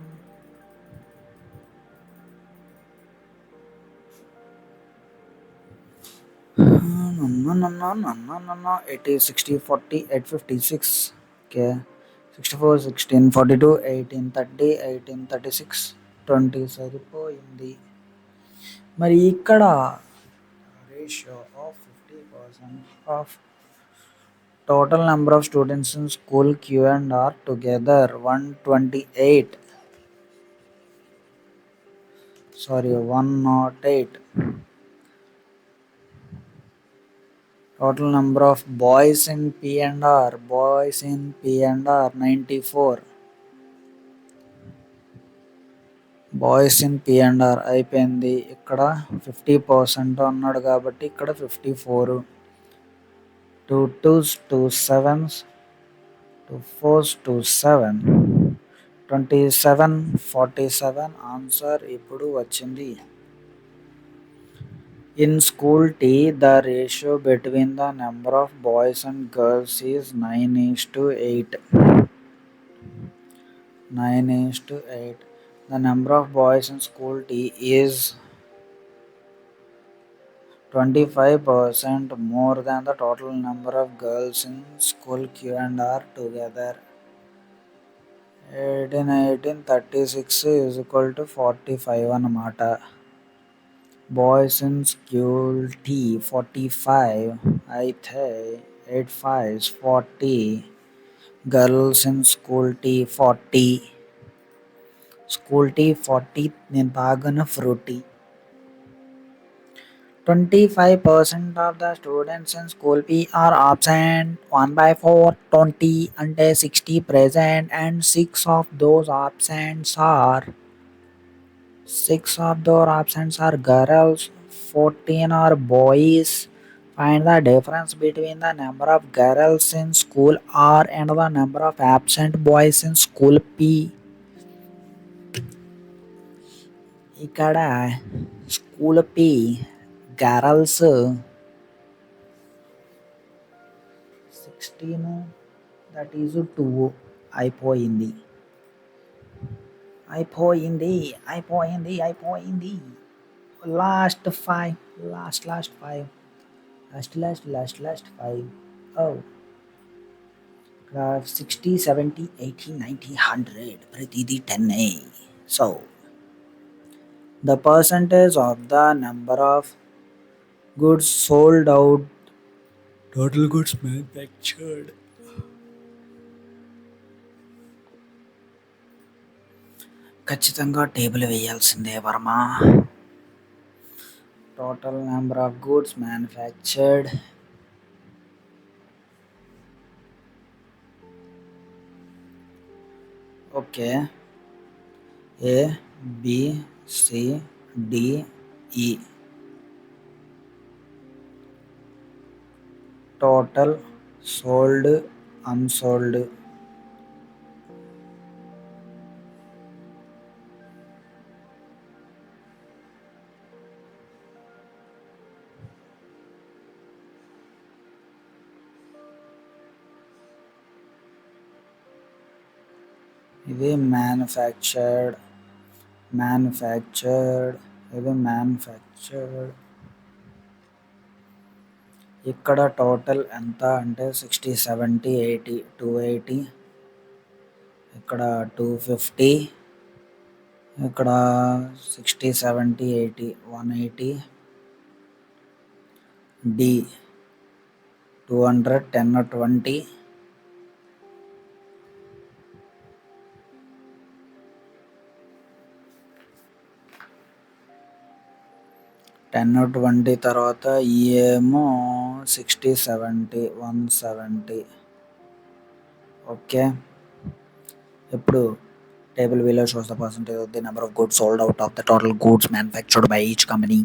No, no, no, no, no, no, no, no. 80, 60, 40, 856. Okay. 64, 16, 42, 18, 30, 18, 36, 20 సరిపోయింది. మరి ఇక్కడ ratio of 50% of total number of students in school Q and R together 128. Sorry, 108. Total number of boys in P and R. Boys in P and R 94. Boys in P and R అయిపోయింది. ఇక్కడ 50% అన్నాడు కాబట్టి ఇక్కడ 54. 2 2s 2 7s 2 4s 2 7. 27 47 answer ఇప్పుడు వచ్చింది. In school T, the ratio between the number of boys and girls is 9:8. 9:8. The number of boys in school T is 25% more than the total number of girls in school Q and R together. 18 18 36 is equal to 45 అన్నమాట. Boys in school T 45 అయితే 8 5s 40. Girls in school T 40. School T 40 నేను తాగను frutti. 25% of the students in school P are absent. 1/4 20 అంటే 60 present and 6 of those absents are girls. 14 are boys. Find the difference between the number of girls in school R and the number of absent boys in school P. ఇక్కడ school P girls 16 that is 2 అయిపోయింది. Last 5 last 5 last 5. ఓ 60 70 80 90 100 ప్రతిదీ 10. So the percentage of the number of goods sold out total goods manufactured. ఖచ్చితంగా table వేయాల్సిందే Varma. Total number of goods manufactured. Okay. A B C D E. Total sold unsold. ఇది manufactured. ఇది manufactured. ఇక్కడ total ఎంత అంటే 60 70 80 280. ఇక్కడ 250. ఇక్కడ 60 70 80 180. D 200 10 20. 10 20 తర్వాత ఈ ఏమో 60, 70, 170. ఓకే. ఇప్పుడు table below shows the percentage of the number of goods sold out of the total goods manufactured by each company.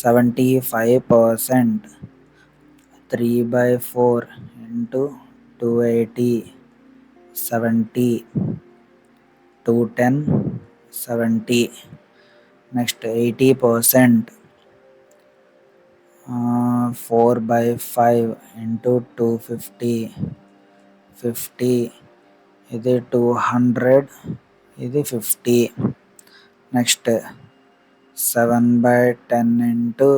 75%, 3/4 into 280, 70, 210, 70. Next 80%, 4/5 into 250, 50. ఇది 200, ఇది 50. Next 7/10 into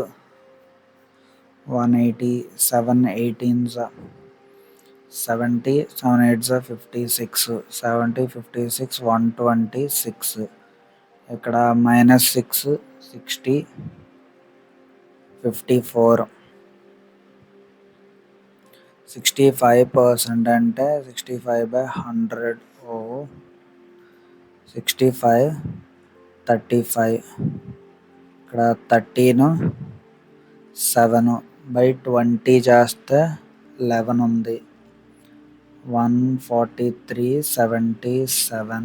180, 7/18s 70, 7/8s 56, 70, 56, 126. ఇక్కడ -6, 60, 54. 65% అంటే 65/100. 65, 35. ఇక్కడ 13, 7/20 చేస్తే 11 ఉంది. 143, 77.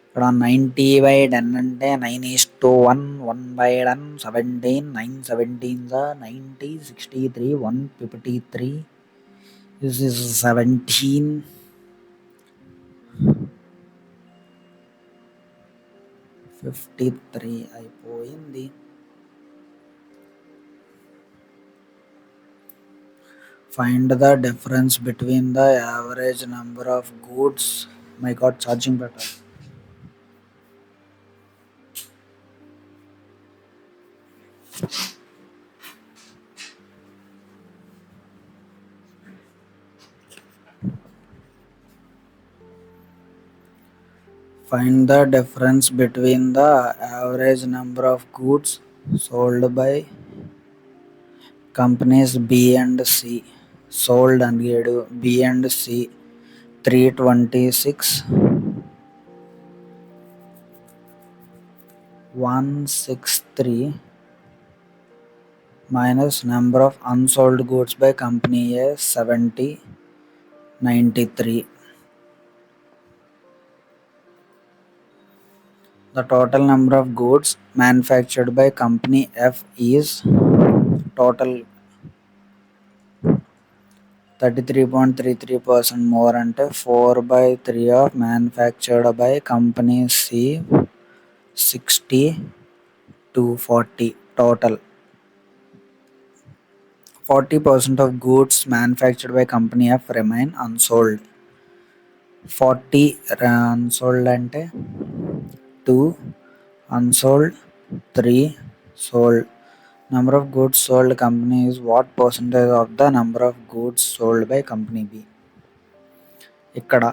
ఇక్కడ 90/10 అంటే 9:1, 1/10, 17, 9/17s 90, 63, 153. This is 17. 53 అయిపోయింది. Find the difference between the average number of goods. My God, charging better. Find the difference between the average number of goods sold by companies B and C. Sold and B and C 326, 163 minus number of unsold goods by company A 70, 93. The total number of goods manufactured by company F is total 33.33% more అంటే 4/3 of manufactured by company C 60, 240. Total 40% of goods manufactured by company F remain unsold. 40 unsold అంటే 2 unsold, 3 sold. Number of goods sold company is what percentage of the number of goods sold by company B. ఇక్కడ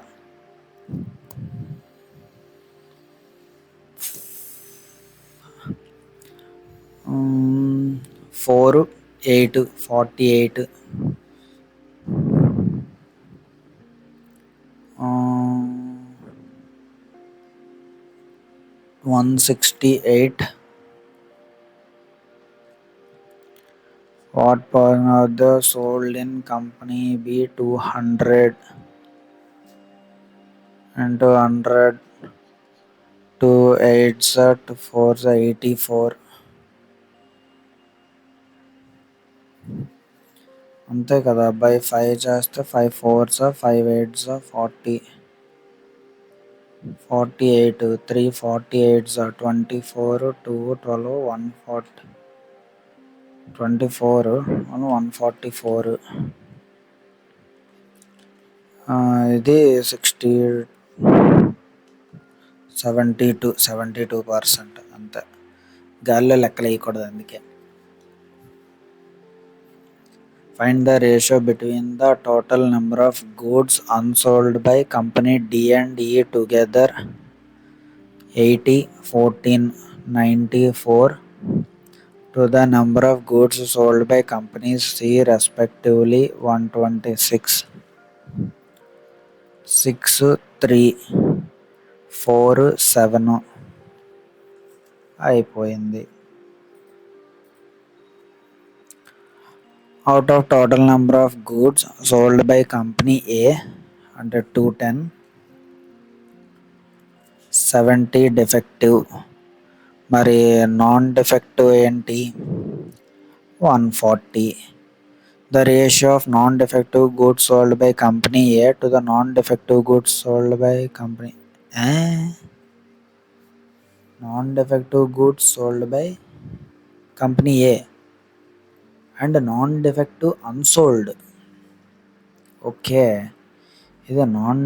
4, 8, 48. 168. What percent of the sold in company B? 200 into 100, 2 8s 2 4s 84. అంతే కదా, by 5 చేస్తే 5 4s 5 8s 40, 48, 3 48s 24, 2 12, 140, 24, 144. ఇది 60, 72%. అంతే, గాలిలో లెక్కలు వేయకూడదు అందుకే. Find the ratio between the total number of goods unsold by company D and E together. 80, 14, 94, to the number of goods sold by companies C respectively 126, 6, 3, 4, 7 అయిపోయింది. Out of total number of goods sold by company A అంటే 210, 70 defective. మరి non defective ఏంటి? 140. The ratio of non-defective goods sold by company A to the non-defective goods sold by company non-defective goods sold by company A and non-defective unsold. Okay, ఇది non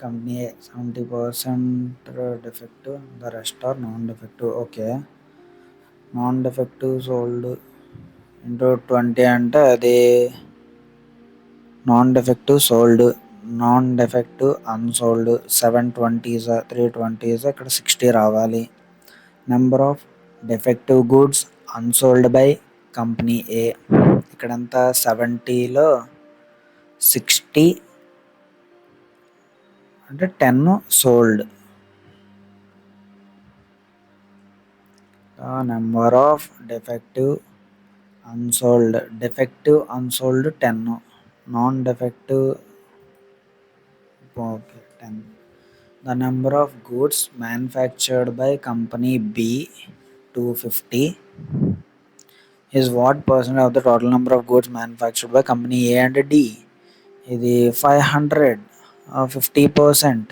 company A 70% defective, the rest are non-defective. Okay, non-defective sold into 20 అంటే అది non-defective sold, non-defective unsold. 720s 320s ఇక్కడ 60 రావాలి. Number of defective goods unsold by company A ఇక్కడంతా 70లో 60 అంటే 10 sold. Number of defective unsold 10, non defective okay 10. The number of goods manufactured by company B 250 is what percent of the total number of goods manufactured by company A and D? ఇది 500, 50%.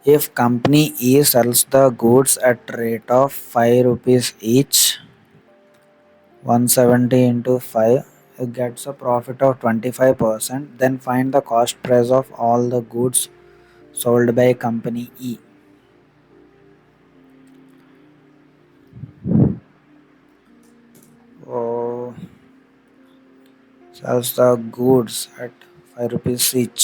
If company E sells the goods at rate of 5 rupees each, 170 into 5, it gets a profit of 25%. Then find the cost price of all the goods sold by company E. Sells the goods at 5 rupees each.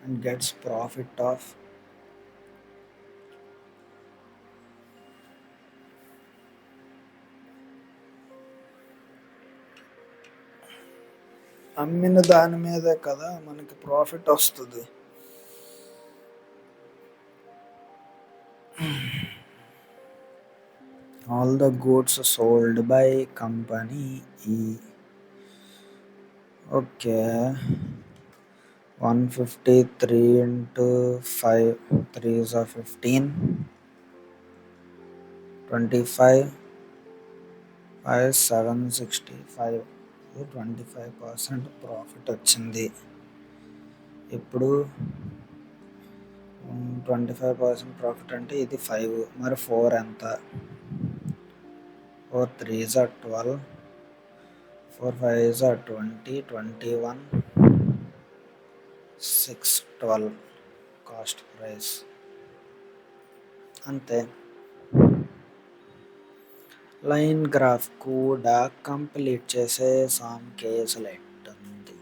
And gets profit of అమ్మిన దాని మీదే కదా మనకి profit వస్తుంది. All the goods sold by company E. Okay, 153 into 5, 3s are 15, 25, 5, 765, 25% profit వచ్చింది. ఇప్పుడు 25% profit అంటే ఇది 5, మరి 4 ఎంత? 4 3s are 12, 4 5s are 20, 21, 6, 12 cost price అంతే. లైన్ గ్రాఫ్ కూడా కంప్లీట్ చేసేసాం. కేసులు ఎట్టుంది?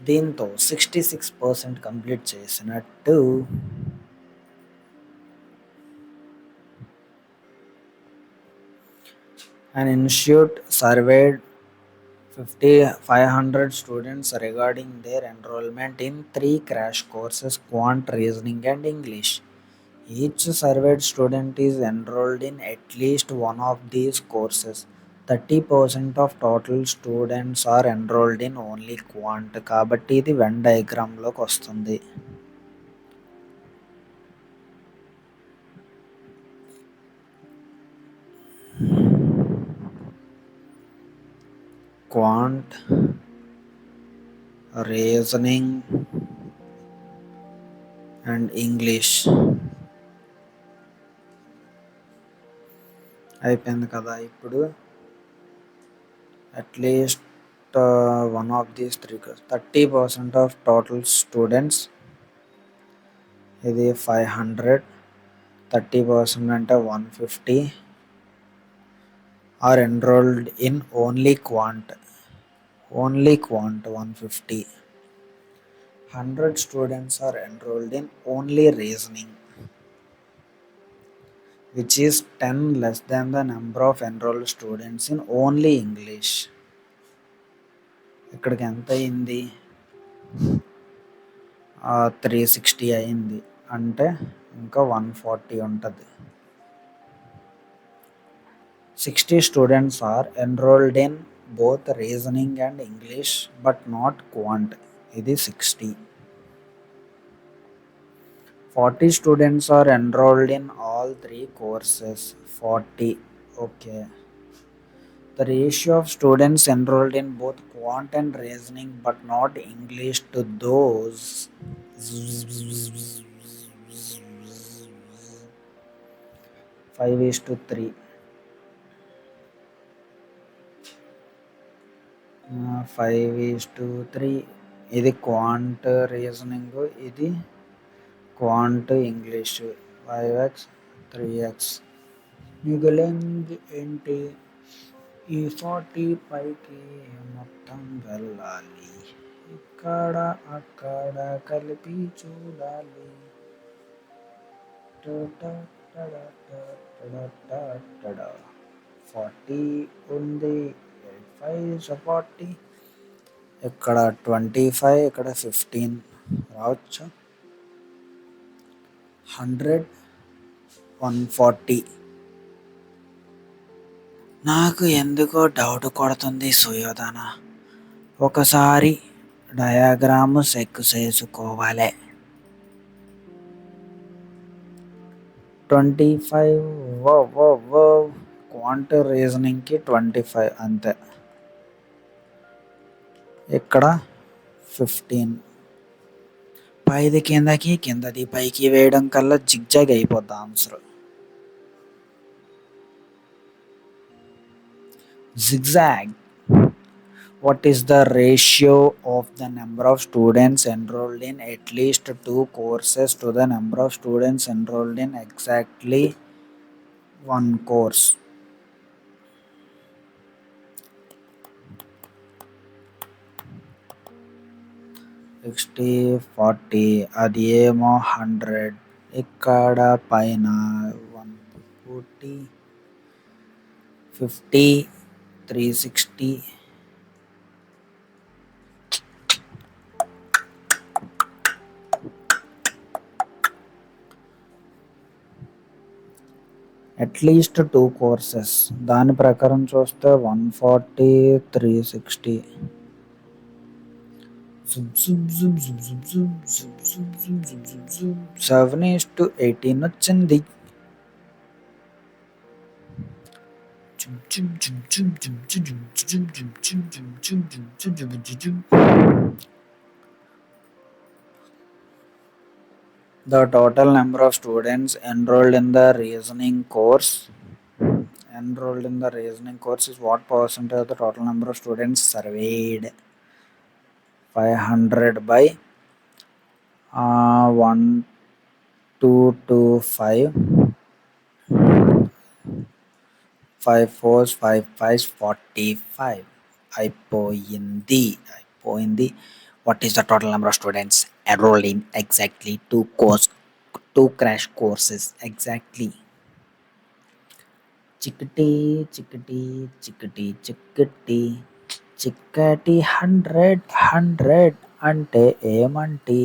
దీంతో 66% కంప్లీట్ చేసినట్టు. An institute surveyed 500 students regarding their enrollment in 3 crash courses: quant, reasoning and English. Each surveyed student is enrolled in at least one of these courses. 30% of total students are enrolled in only quant. కాబట్టి ఇది when డయాగ్రామ్లోకి వస్తుంది. Quant, reasoning and English అయిపోయింది కదా. ఇప్పుడు at least one of these 3 30% of total students ఇది 500, 30% అంటే 150 are enrolled in only quant 150. 100 students are enrolled in only reasoning, which is 10 less than the number of enrolled students in only English. ఇక్కడికి ఎంత అయింది? 360 అయింది. అంటే ఇంకా 140 ఉంటుంది. 60 students are enrolled in both reasoning and English but not quant. ఇది 60. 40 students are enrolled in all three courses. 40. Okay. The ratio of students enrolled in both quant and reasoning but not English to those 5:3. 5:3. ఇది quant reasoning, ఇది quant English. 5x 3x. మిగిలింది ఏంటి? ఈ 40 పైకి మొత్తం వెళ్ళాలి. ఇక్కడ అక్కడ కలిపి చూడాలి. 40 ఉంది. 5 40. ఇక్కడ 25, ఇక్కడ 15 రావచ్చు. 100 140. నాకు ఎందుకో డౌట్ కొడుతుంది సుయోధన. ఒకసారి డయాగ్రామ్ చెక్ చేసుకోవాలి. 25 క్వాంట్ రీజనింగ్కి 25 అంతే. ఇక్కడ 15. పైది కిందకి, కిందది పైకి వేయడం కల్లా జిగ్జాగ్ అయిపోద్ది answer. Zigzag. What is the ratio of the number of students enrolled in at least 2 courses to the number of students enrolled in exactly one course? Sixty 40. అది ఏమో 100. ఇక్కడ పైన 140 50 360. అట్లీస్ట్ 2 కోర్సెస్ దాని ప్రకారం చూస్తే 140 360. 7:18 వచ్చింది. The total number of students enrolled in the reasoning course is what percentage of the total number of students surveyed? 500 by 1225. 5 4s 5 5s 45. అయిపోయింది. What is the total number of students enrolled in exactly 2 crash courses? Exactly. చిక్కటి 100 అంటే ఏమంటి?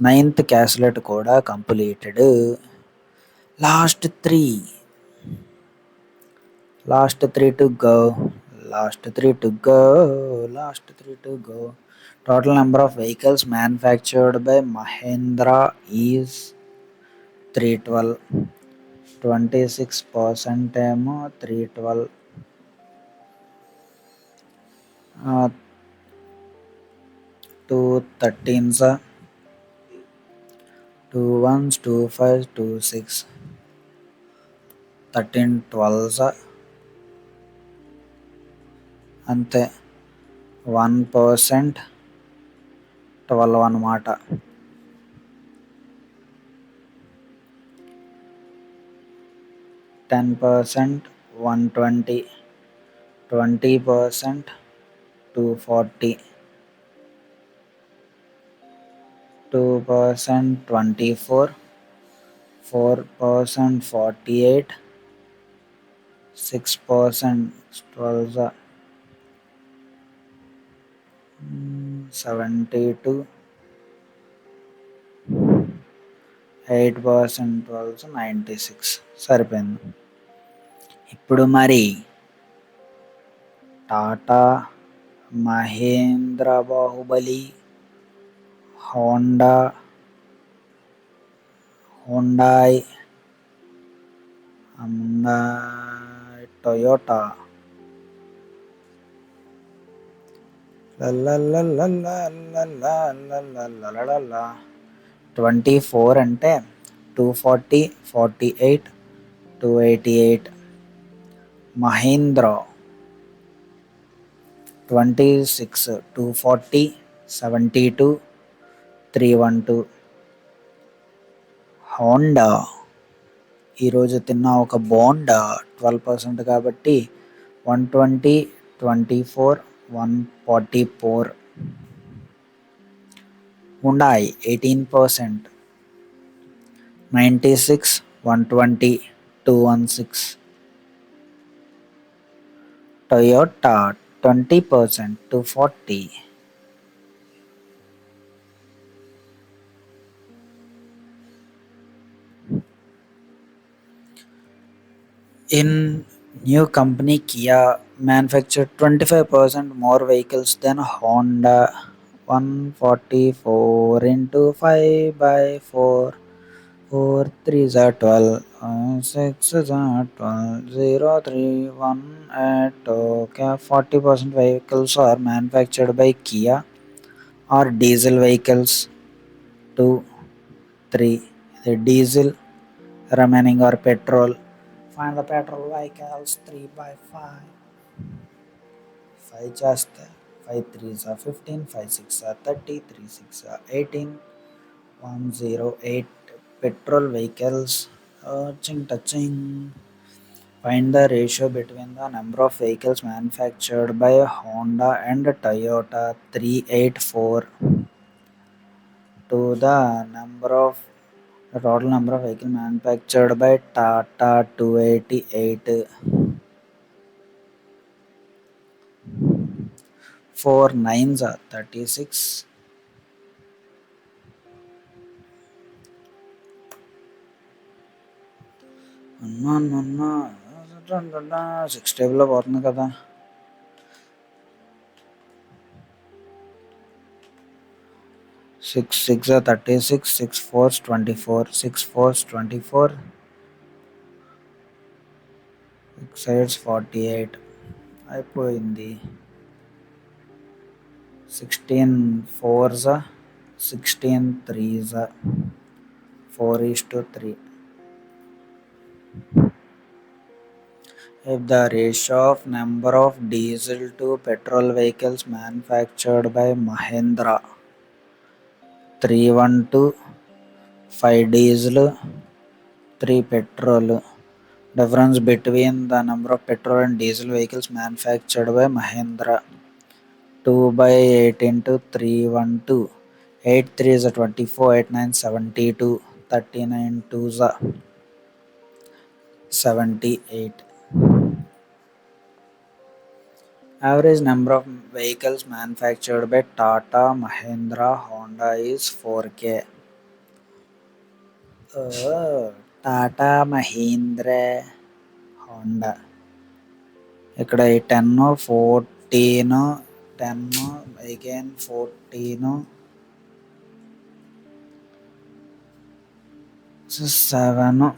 9th క్యాస్లెట్ కూడా completed. Last three to go. Total number of vehicles manufactured by Mahindra is 312. 26% ఏమో 312. 2 13s, 2 1s, 2 5s, 2 6, 13 12s. అంతే. 1% 12 అన్నమాట. 10%, 120, 20%, 240, 2%, 24, 4%, 48, 6%, 12, 72, 8%, 12, 96. సరిపోయింది. ఇప్పుడు మరి Tata, Mahindra Baahubali, Honda, Hyundai, Toyota, 24 అంటే 240, 48, 288. మహేంద్ర 26, 240, 72, 312. హోండా ఈరోజు తిన్న ఒక బోండా 12% కాబట్టి 120, 24, 144. Hyundai 18%, 96, 120, 216. Toyota 20%, 240. In new company Kia manufactured 25% more vehicles than Honda. 144 into 5 by 4. 4 3s are 12. 6s are 12. 0 3 1 8. Okay, 40% vehicles are manufactured by Kia or diesel vehicles. 2, 3. The diesel remaining or petrol. Find the petrol vehicles 3 by 5. 5 చేస్తే 5 3s are 15, 5 6 are 30, 3 6 are 18, 108 petrol vehicles. Touching. Find the ratio between the number of vehicles manufactured by Honda and Toyota. 384 to the total number of vehicles manufactured by Tata. 288. 4 9s are 36. 6 టేబుల్లో పోతుంది కదా. 6 6 are 36, 6 4s 24, 6 4s 24, 6 8s 48. అయిపోయింది. 16 4s, 16 3s, 4:3. If the ratio of number of diesel to petrol vehicles manufactured by Mahindra 312, 5 diesel, 3 petrol. Difference between the number of petrol and diesel vehicles manufactured by Mahindra. 2 by 8 into 312. 8 3s are 24, 8 9 72, 39 2s are 78. Average number of vehicles manufactured by Tata, Mahindra, Honda is 4K. Tata, Mahindra, Honda. ఇక్కడ ఈ 10, 14, 10, again 14, 7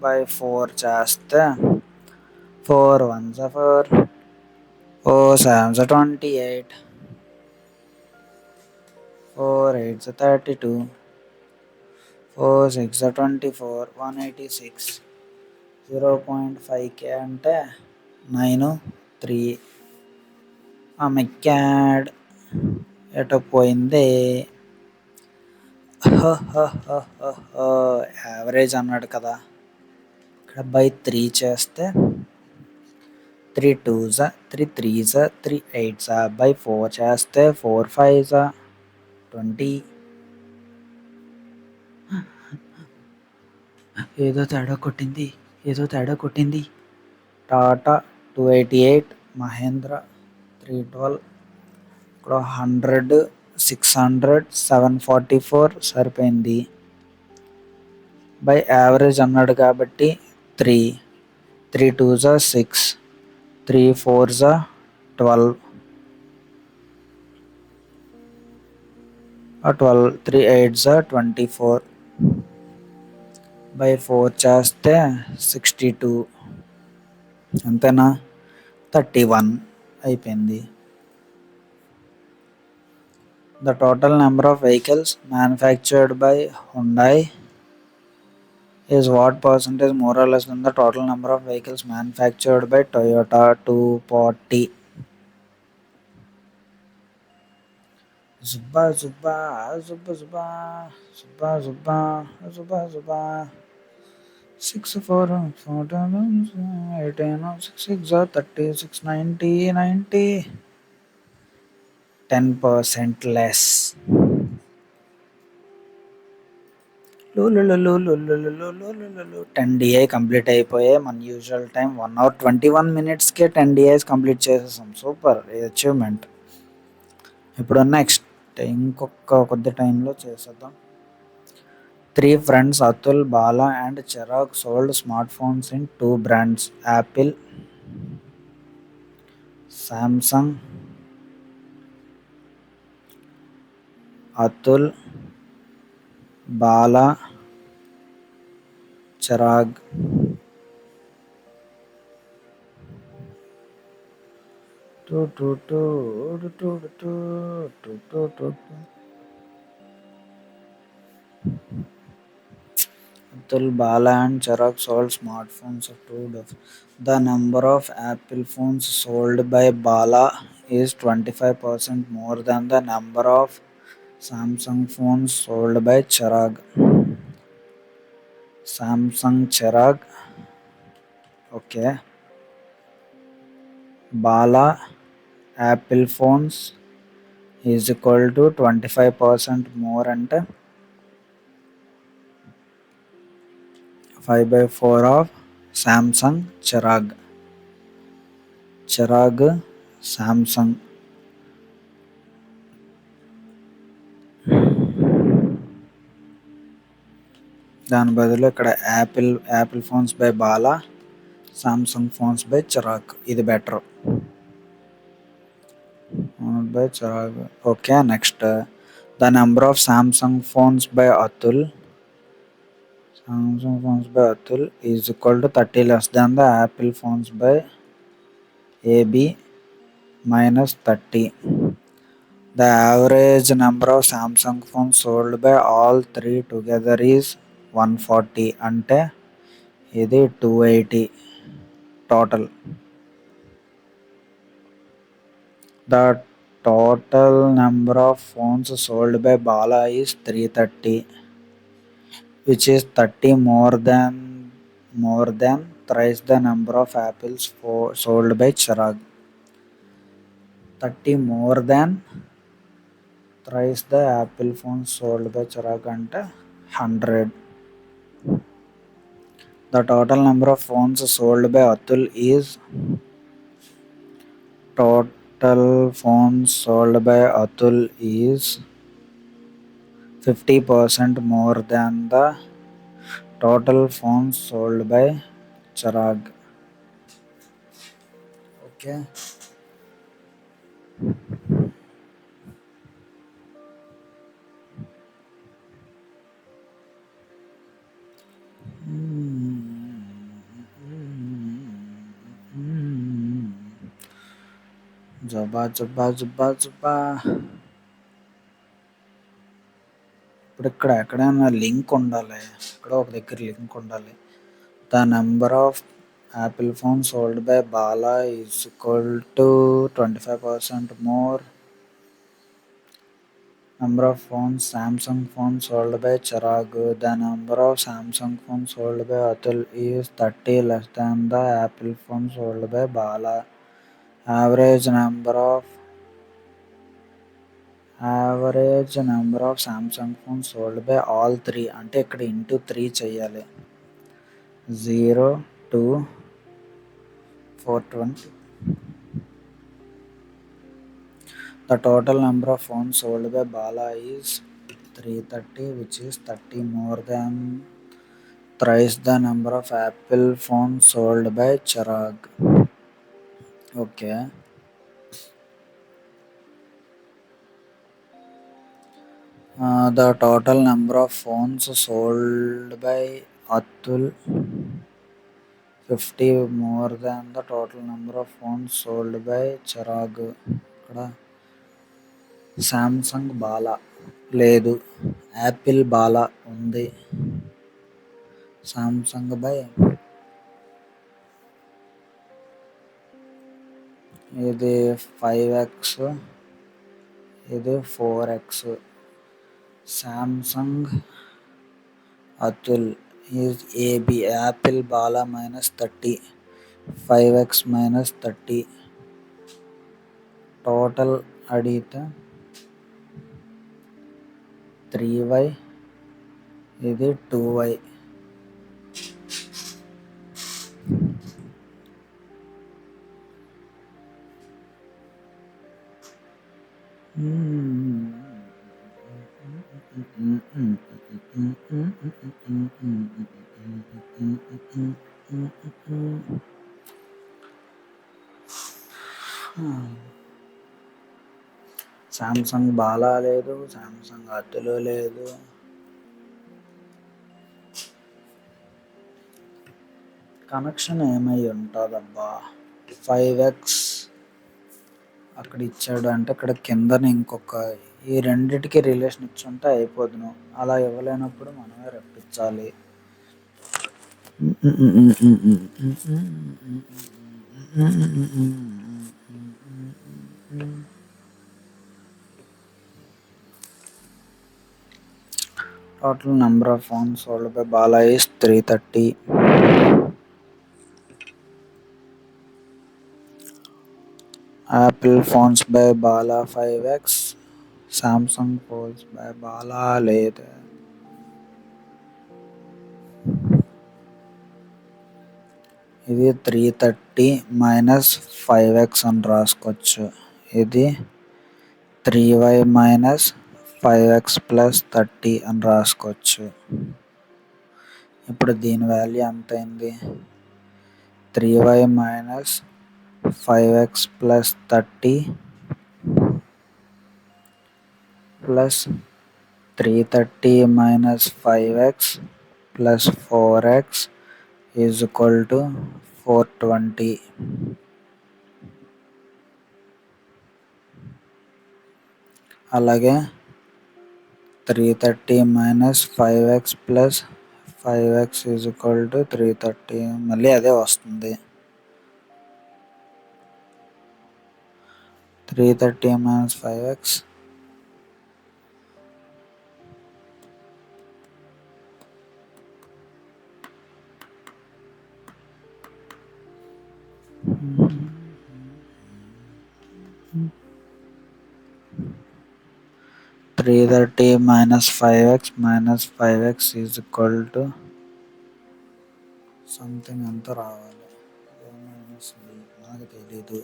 by 4 చేస్తే 4 1s are 4, 4 7s are 28, 4 8s are 32, 4 6 are 24, 186. 0.5K అంటే 9 3. మెక్యాడ్ ఎటో పోయింది. Average అన్నాడు కదా. ఇక్కడ by 3 చేస్తే 3 2s 3 3s 3 8s బై 4 చేస్తే 4 5s 20. ఏదో తేడా కొట్టింది, ఏదో తేడా కొట్టింది. టాటా 288, మహేంద్ర 312, ఇక్కడ 100 600 744 సరిపోయింది. బై యావరేజ్ అన్నాడు కాబట్టి 3 3 2s 6 3 4s 12 12 3 8s 24 బై 4 చేస్తే 62 అంతేనా, 31 అయిపోయింది. The total number of vehicles manufactured by Hyundai is what percentage more or less than the total number of vehicles manufactured by Toyota? 240. Zuba zuba zuba zuba zuba zuba zuba zuba 6 4 18 6 30 690 90 10% less. 10 DI complete అయిపోయాయి. మన usual time 1 hour 21 minutesకే 10 DIs complete చేసేసాం. Super achievement. ఇప్పుడు next ఇంకొక కొద్ది టైంలో చేసేద్దాం. 3 friends Atul, Bala and Chirag sold smart phones in 2 brands, Apple, Samsung. Atul, Bala, Chirag. Atul, Bala and Chirag sold smartphones of 2 different. The number of Apple phones sold by Bala is 25% more than the number of Samsung phones sold by Chirag. Samsung Chirag. Okay. Bala Apple phones is equal to 25% more అంటే 5/4 of Samsung Chirag. Chirag Samsung. దాని బదులు ఇక్కడ Apple phones by Bala, Samsung phones by Chirag. ఇది better. By Chirag. Okay. Next the number of Samsung phones by Atul. Samsung phones by Atul is equal to 30 less than the Apple phones by AB minus 30. The average number of Samsung phones sold by all 3 together is 140. అంటే ఇది 280 total. The total number of phones sold by Bala is 330, which is 30 more than thrice the number of apples sold by Chirag. 30 more than thrice the Apple phones sold by Chirag అంటే 100. The total number of phones sold by Atul is total phones sold by Atul is 50% more than the total phones sold by Chirag. Okay. జబా జబా జబా జబా. ఇప్పుడు ఇక్కడ ఎక్కడైనా link ఉండాలి, ఇక్కడ ఒక దగ్గర link ఉండాలి. The number of Apple phone sold by Bala is equal to 25% more Number of phones Samsung phones sold by Chirag. The number of Samsung phones sold by Atul is 30 less than the Apple phone sold by Bala. Average number of Samsung phones sold by all three అంటే ఇక్కడ into 3 చేయాలి. 0 to 420. The total number of phones sold by Bala is 330, which is 30 more than thrice the number of Apple phones sold by Chirag. Okay. The total number of phones sold by Atul 50 more than the total number of phones sold by Chirag. ఇక్కడ Samsung Bala లేదు, Apple Bala ఉంది. Samsung by ఇది 5x, ఇది 4x. Samsung Atul is AB, Apple Bala -30, 5x -30. Total అడిగితే 3y, ఇది 2y. Samsung Bala లేదు, Samsung అతులు లేదు. Connection ఏమై ఉంటుందబ్బా? 5x అక్కడ ఇచ్చాడు అంటే ఇక్కడ కిందన ఇంకొక ఈ రెండిటికి రిలేషన్ ఇచ్చుంటే అయిపోదును. అలా ఇవ్వలేనప్పుడు మనమే రప్పించాలి. Total number of phones sold by Bala is 330. Apple phones by Bala 5x. Samsung phones by Bala లేదు. ఇది 330 - 5x అని రాసుకోవచ్చు. ఇది 3y - 5x + 30 అని రాసుకోవచ్చు. ఇప్పుడు దీని వాల్యూ ఎంత అయింది? 3y - 5x + 30 plus 330 - 5x + 4x is equal to 420. అలాగే 330 - 5x + 5x is equal to 330. మళ్ళీ అదే వస్తుంది. 330 - 5x -5x is equal to something ఎంత రావాలి? నాకు తెలీదు,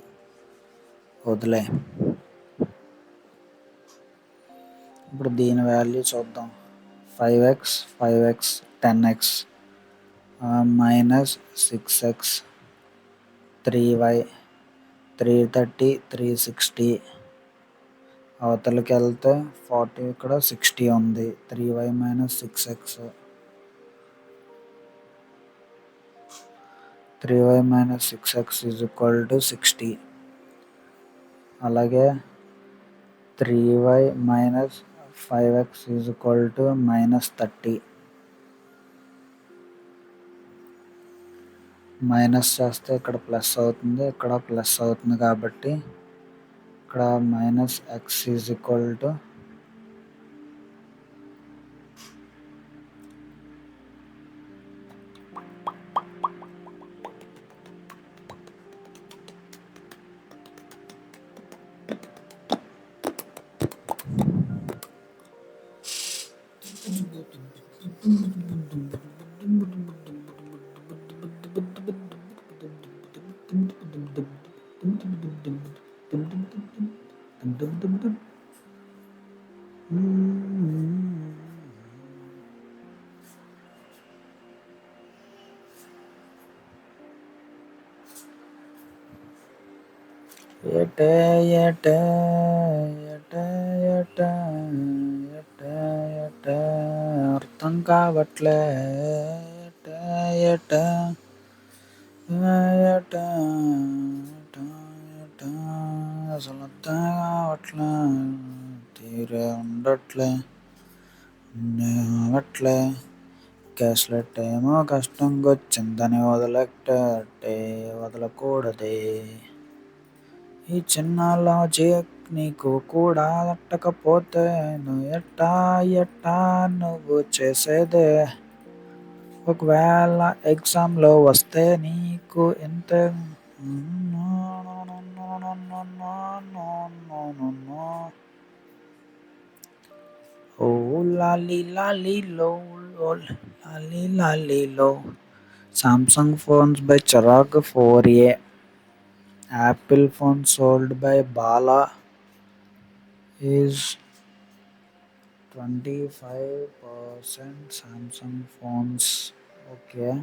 వదిలే. ఇప్పుడు దీని వాల్యూ చూద్దాం. 5x 10x -6x 3y 330 360. అవతలకి వెళ్తే 40, ఇక్కడ 60 ఉంది. 3y - 6x 3y - 6x is equal to 60. అలాగే 3y - 5x is equal to -30. Minus చేస్తే ఇక్కడ ప్లస్ అవుతుంది, ఇక్కడ ప్లస్ అవుతుంది. కాబట్టి ఇక్కడ -x ఈజ్ ఈక్వల్ టు ఎటే ఎటే ఎటే ఎటే ఎటే ఎటే అర్థం కావట్లే ఎటే ఎటే ఎటే ఎటే అసలు అర్థం కావట్లే తీరే ఉండట్లే అవట్లే క్యాష్లెట్ ఏమో కష్టంగా వచ్చిందని వదలట్టే వదలకూడదే ఈ చిన్న లాజిక్ నీకు కూడా తట్టకపోతే నువ్వు ఎట్టా ఎట్టా నువ్వు చేసేదే ఒకవేళ ఎగ్జామ్లో వస్తే నీకు ఇంతే ఓ లాలి లాలీలో లాలి లాలీలో Samsung phones by Chirag 4A Apple phone sold by Bala is 25% Samsung phones. Okay.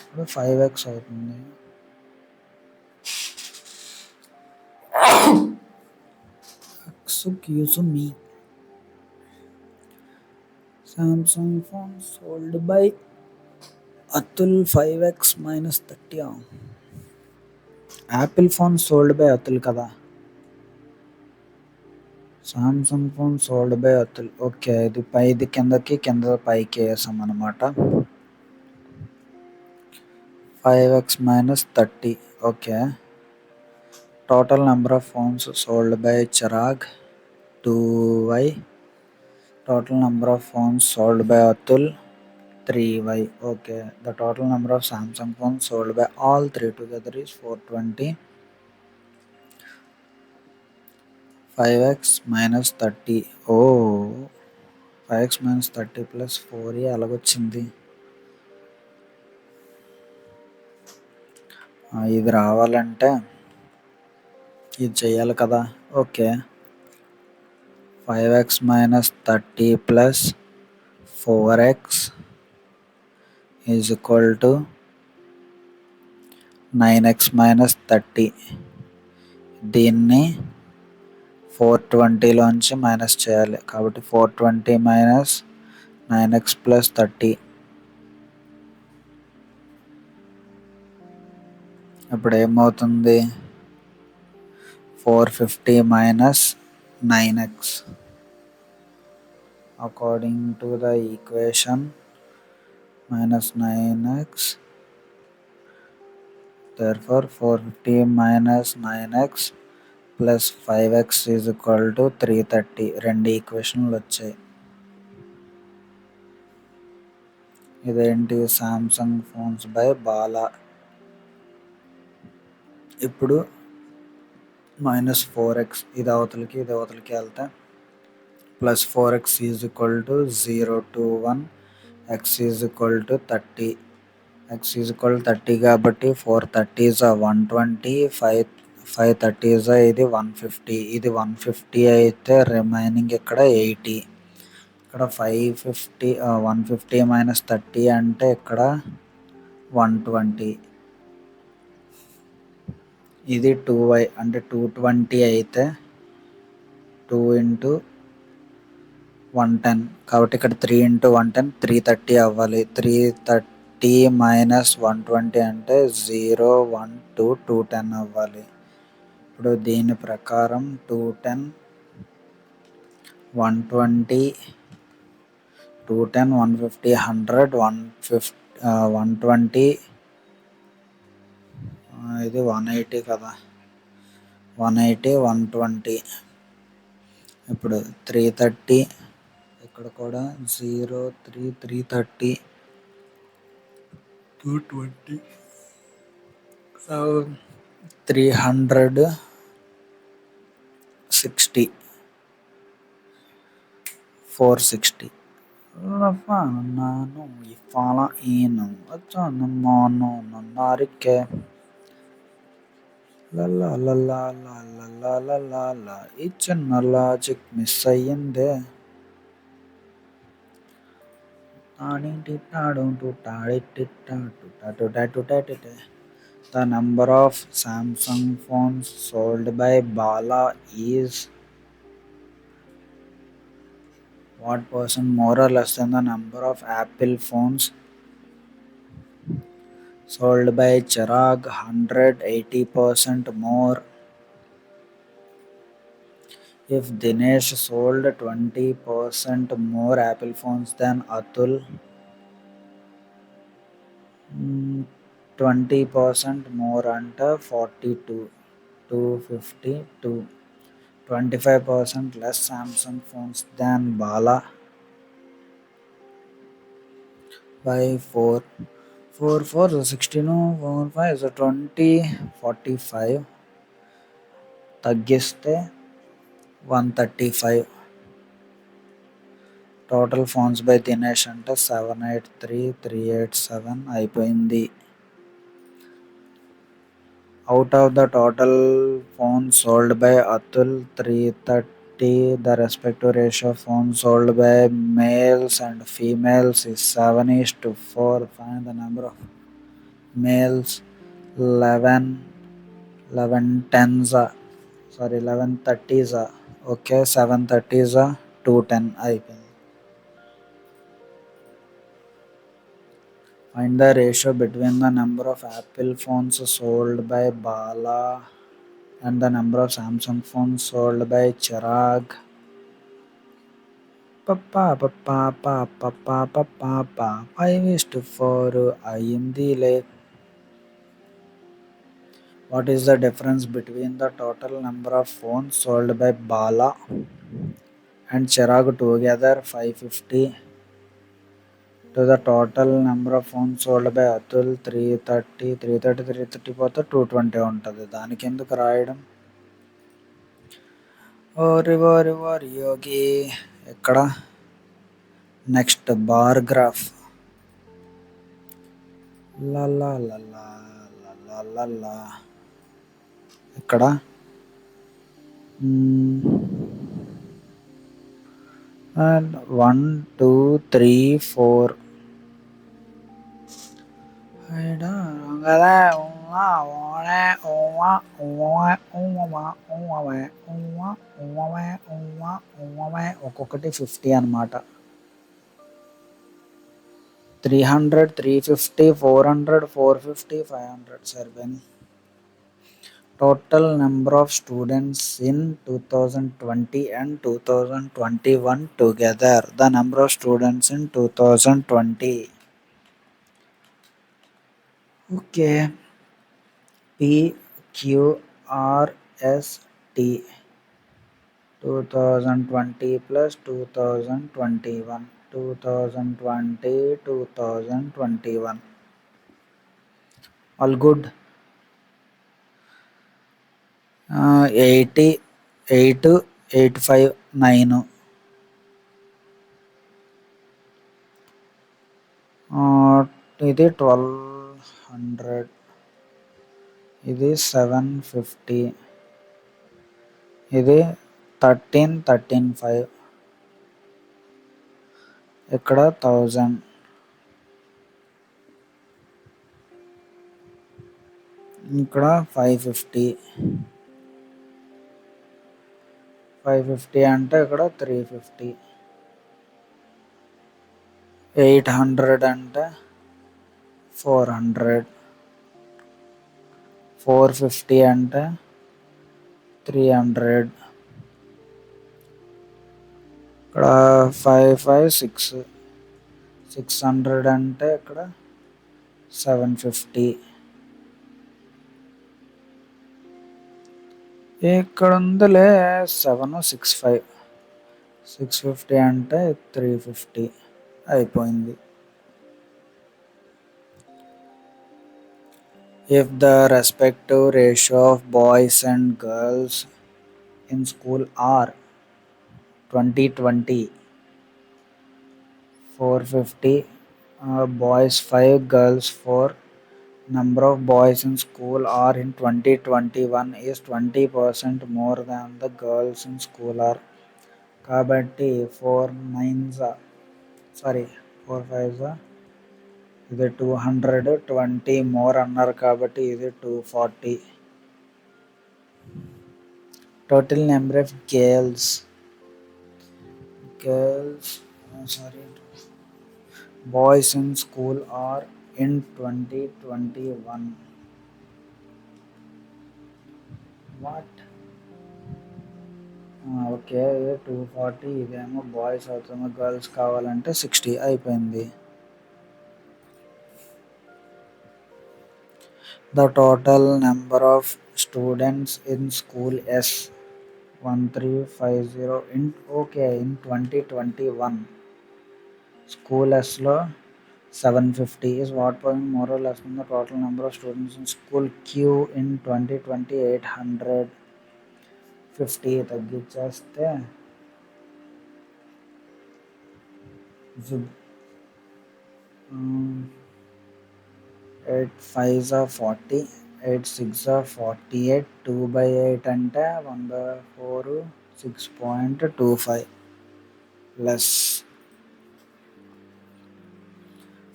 ఇప్పుడు 5x అవుతుంది. Excuse me. Samsung phone sold by Atul 5x minus 30. Apple phone sold by Atul కదా. Samsung phone sold by Atul. Okay, ఇది పైది కిందకి కింద పైకి వేసాం అనమాట. 5x minus 30. Okay, total number of phones sold by Chirag 2y. Total number of phones sold by Atul 3y. Okay, the total number of Samsung phones sold by all 3 together is 420. 5x minus 30. 5x minus 30 plus 4a అలాగొచ్చింది. ఇది రావాలంటే ఇది చేయాలి కదా. Okay, 5x minus 30 plus 4x is equal to 9x minus 30. దీన్ని 420లోంచి minus చేయాలి. కాబట్టి 420 minus 9x plus 30. ఇప్పుడు ఏమవుతుంది? 450 minus 9x. According to the equation minus 9x. Therefore 450 minus 9x plus 5x is equal to 330. రెండు ఈక్వేషన్లు వచ్చాయి. ఇదేంటి? Samsung phones by Bala. ఇప్పుడు మైనస్ 4x ఇది అవతలకి ఇది అవతలకి వెళ్తే plus 4x is equal to 0 to 1. x is equal to 30. x is equal 30 కాబట్టి 430 is 120. 530 is ఇది 150. ఇది 150 అయితే రిమైనింగ్ ఇక్కడ 80. ఇక్కడ 150 మైనస్ 30 అంటే ఇక్కడ 120. ఇది 2y అంటే 220 అయితే 2 into 110 కాబట్టి ఇక్కడ 3 into 110 330 అవ్వాలి. 330 మైనస్ 120 అంటే 0, 1, 2, 210 అవ్వాలి. ఇప్పుడు దీని ప్రకారం 210, 120, 210, 150, 100, 120, ఇది 180 కదా, 180, 120. ఇప్పుడు 330, ఇక్కడ కూడా 0, 3, 330, 220, 360, 460. ನಾನು ఇఫాల ఈను వచ్చాను మాను నన్నారికే లల్లా ఈ చిన్న లాజిక్ మిస్ అయ్యిందే. The number of Samsung phones sold by Bala is what percent more or less than the number of Apple phones sold by Chirag? 180% more. If Dinesh sold 20% more Apple phones than Atul, 20% more అంటే 42, 252. 25% less Samsung phones than Bala by 4. 4 4 is 16, 4 5 is 20, 45. తగ్గిస్తే 135. Total phones by Dinesh అంటే 783,387 అయిపోయింది. Out of the total phones sold by Atul, 330, the respective ratio of phones sold by males and females is 7:4. Find the number of males. 11 1130s. Okay, 730s, 210 అయిపోయింది. Find the ratio between the number of Apple phones sold by Bala and the number of Samsung phones sold by Chirag. 5:4 అయిందిలే. What is the difference between the total number of phones sold by Bala and Chirag together? 550. To the total number of phones sold by Atul, 330. 330 పోతే 220 ఉంటుంది. దానికి ఎందుకు రాయడం? ఓరి యోగి. ఎక్కడ next bar graph. ఇక్కడ 1 2 3 4 ఒక్కొక్కటి 50 అన్నమాట. 300, 350, 400, 450, 500 సరిపోయింది. Total number of students in 2020 and 2021 together. The number of students in 2020. Okay. PQRST 2020 plus 2021. 2020, 2021. All good. 80, 8, 85, 9. ఇది 1200. ఇది 750. ఇది 13,5. ఇక్కడ 1000. ఇక్కడ 550. 550 అంటే ఇక్కడ 350. 800 అంటే 400. 450 అంటే 300. ఇక్కడ 556. 600 అంటే ఇక్కడ 750. ఇక్కడ ఉందిలే 765 650 అంటే 350 అయిపోయింది. If the respective ratio of boys and girls in school are 2020 450 boys 5 girls 4 number of boys in school are in 2021 is 20% more than the girls in school are. కాబట్టి 4 5 ఇది 220 మోర్ అన్నారు కాబట్టి ఇది 240. Total number of girls sorry boys in school are in 2021 what okay 240 ఇదేమో boys అవుతుంది girls కావాలంటే 60 అయిపోయింది. The total number of students in school S 1350 in 2021 school S లో 750 is what point more or less than the total number of students in school Q in 2020 850 తగ్గించేస్తే 8 5 40 8 6 48 2/8 అంటే 1/4 6.25 less.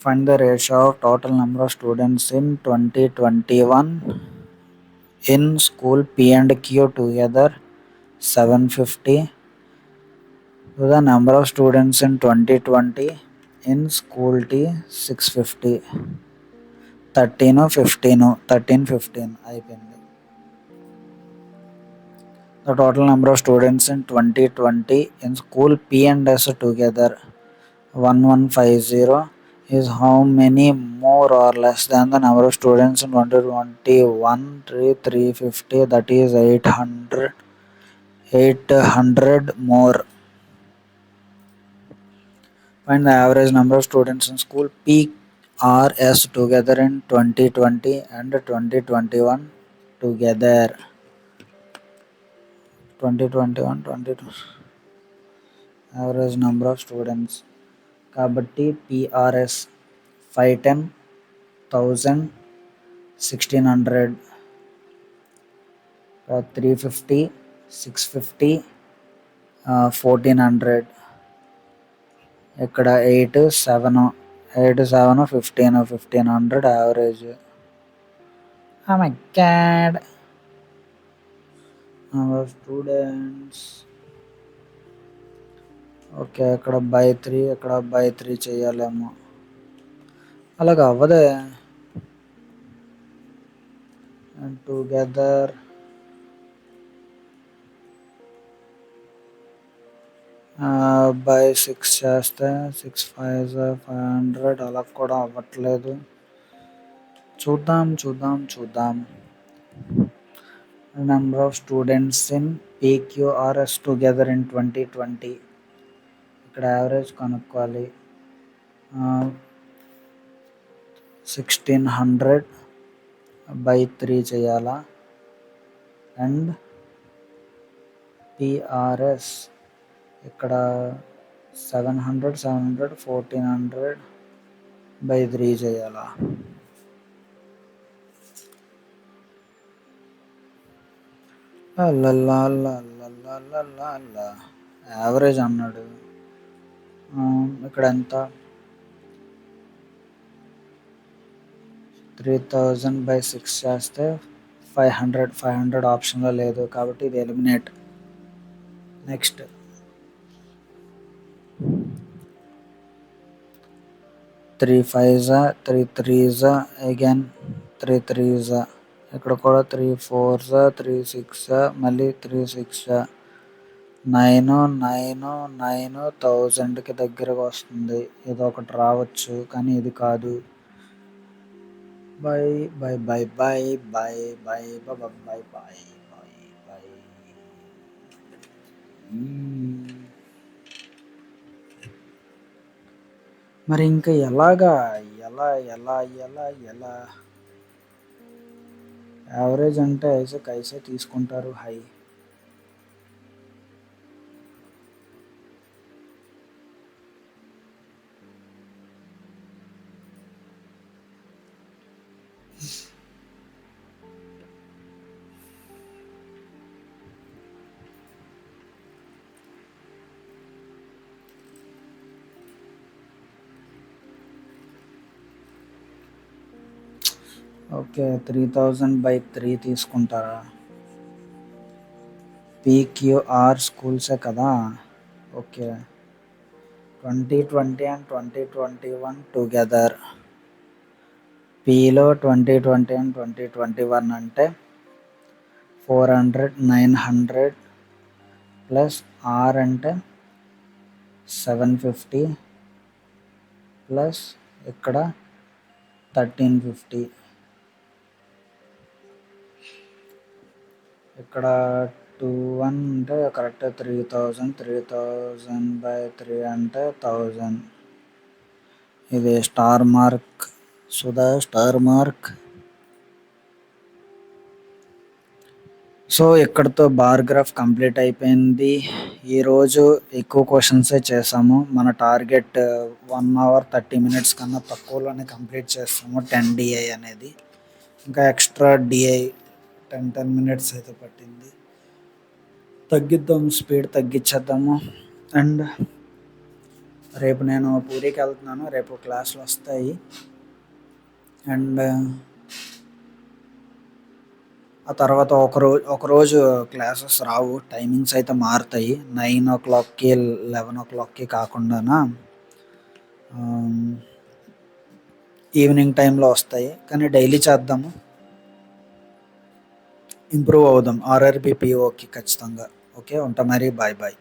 Find the ratio of total number of students in 2021 in school P and Q together 750 to the number of students in 2020 in school T 650 13 15 అయిపోయింది. The total number of students in 2020 in school P and S together 1150 is how many more or less than the number of students in 2021 350 that is 800 more. Find the average number of students in school P R S together in 2020 and 2021 together 2021 22 average number of students కాబట్టి PRS 510 1000 1600 350 650 1400 ఇక్కడ 8 7 1500 average. Oh my god number of students okay ఇక్కడ by 3 ఇక్కడ by 3 చేయాలేమో అలాగ అవ్వదే and together by 6 చేస్తే 6 5 500 అలా కూడా అవ్వట్లేదు. చూద్దాం. Number of students in PQRS together in 2020 ఇక్కడ యావరేజ్ కనుక్కోవాలి. 1600 బై 3 చేయాలా అండ్ PRS ఇక్కడ 700 1400 బై 3 చేయాలా. యావరేజ్ అన్నాడు ఇక్కడ ఎంత 3000 బై 6 చేస్తే 500 ఆప్షన్లో లేదు కాబట్టి ఇది ఎలిమినేట్. నెక్స్ట్ 3 5 3 3 అగైన్ 3 3 ఇక్కడ కూడా 3 4 3 6 మళ్ళీ 3 6 9,000కి దగ్గరగా వస్తుంది. ఇది ఒకటి రావచ్చు కానీ ఇది కాదు. బై మ్మ్. మరి ఇంకా ఎలాగా? ఎలా ఎలా ఎలా ఎలా యావరేజ్ అంటే ఐసే కైసే తీసుకుంటారు హై. ఓకే, 3000/3 తీసుకుంటారా? పీక్యూఆర్ స్కూల్సే కదా. Okay, 2020 and 2021 together. పీలో 2020 అండ్ 2021 అంటే 400 900 ప్లస్ ఆర్ అంటే 750 ప్లస్ ఇక్కడ 1350. ఇక్కడ 21 అంటే కరెక్ట్ 3000. 3000/3 అంటే 1000. ఇది star mark, Sudha star mark. So ఇక్కడితో బార్ గ్రాఫ్ కంప్లీట్ అయిపోయింది. ఈరోజు ఎక్కువ క్వశ్చన్సే చేసాము. మన టార్గెట్ 1 అవర్ 30 మినిట్స్ కన్నా తక్కువలోనే కంప్లీట్ చేస్తాము 10 డిఐ అనేది. ఇంకా ఎక్స్ట్రా డిఐ 10 మినిట్స్ అయితే పట్టింది. తగ్గిద్దాం, స్పీడ్ తగ్గించేద్దాము. అండ్ రేపు నేను పూరికి వెళ్తున్నాను. రేపు క్లాసులు వస్తాయి. అండ్ ఆ తర్వాత ఒకరోజు క్లాసెస్ రావు. టైమింగ్స్ అయితే మారుతాయి. 9 o'clockకి 11 o'clockకి కాకుండా ఈవినింగ్ టైంలో వస్తాయి. కానీ డైలీ చేద్దాము, ఇంప్రూవ్ అవుదాం ఆర్ఆర్బి పిఓకి ఖచ్చితంగా. ఓకే, ఉంటా మరి. Bye bye.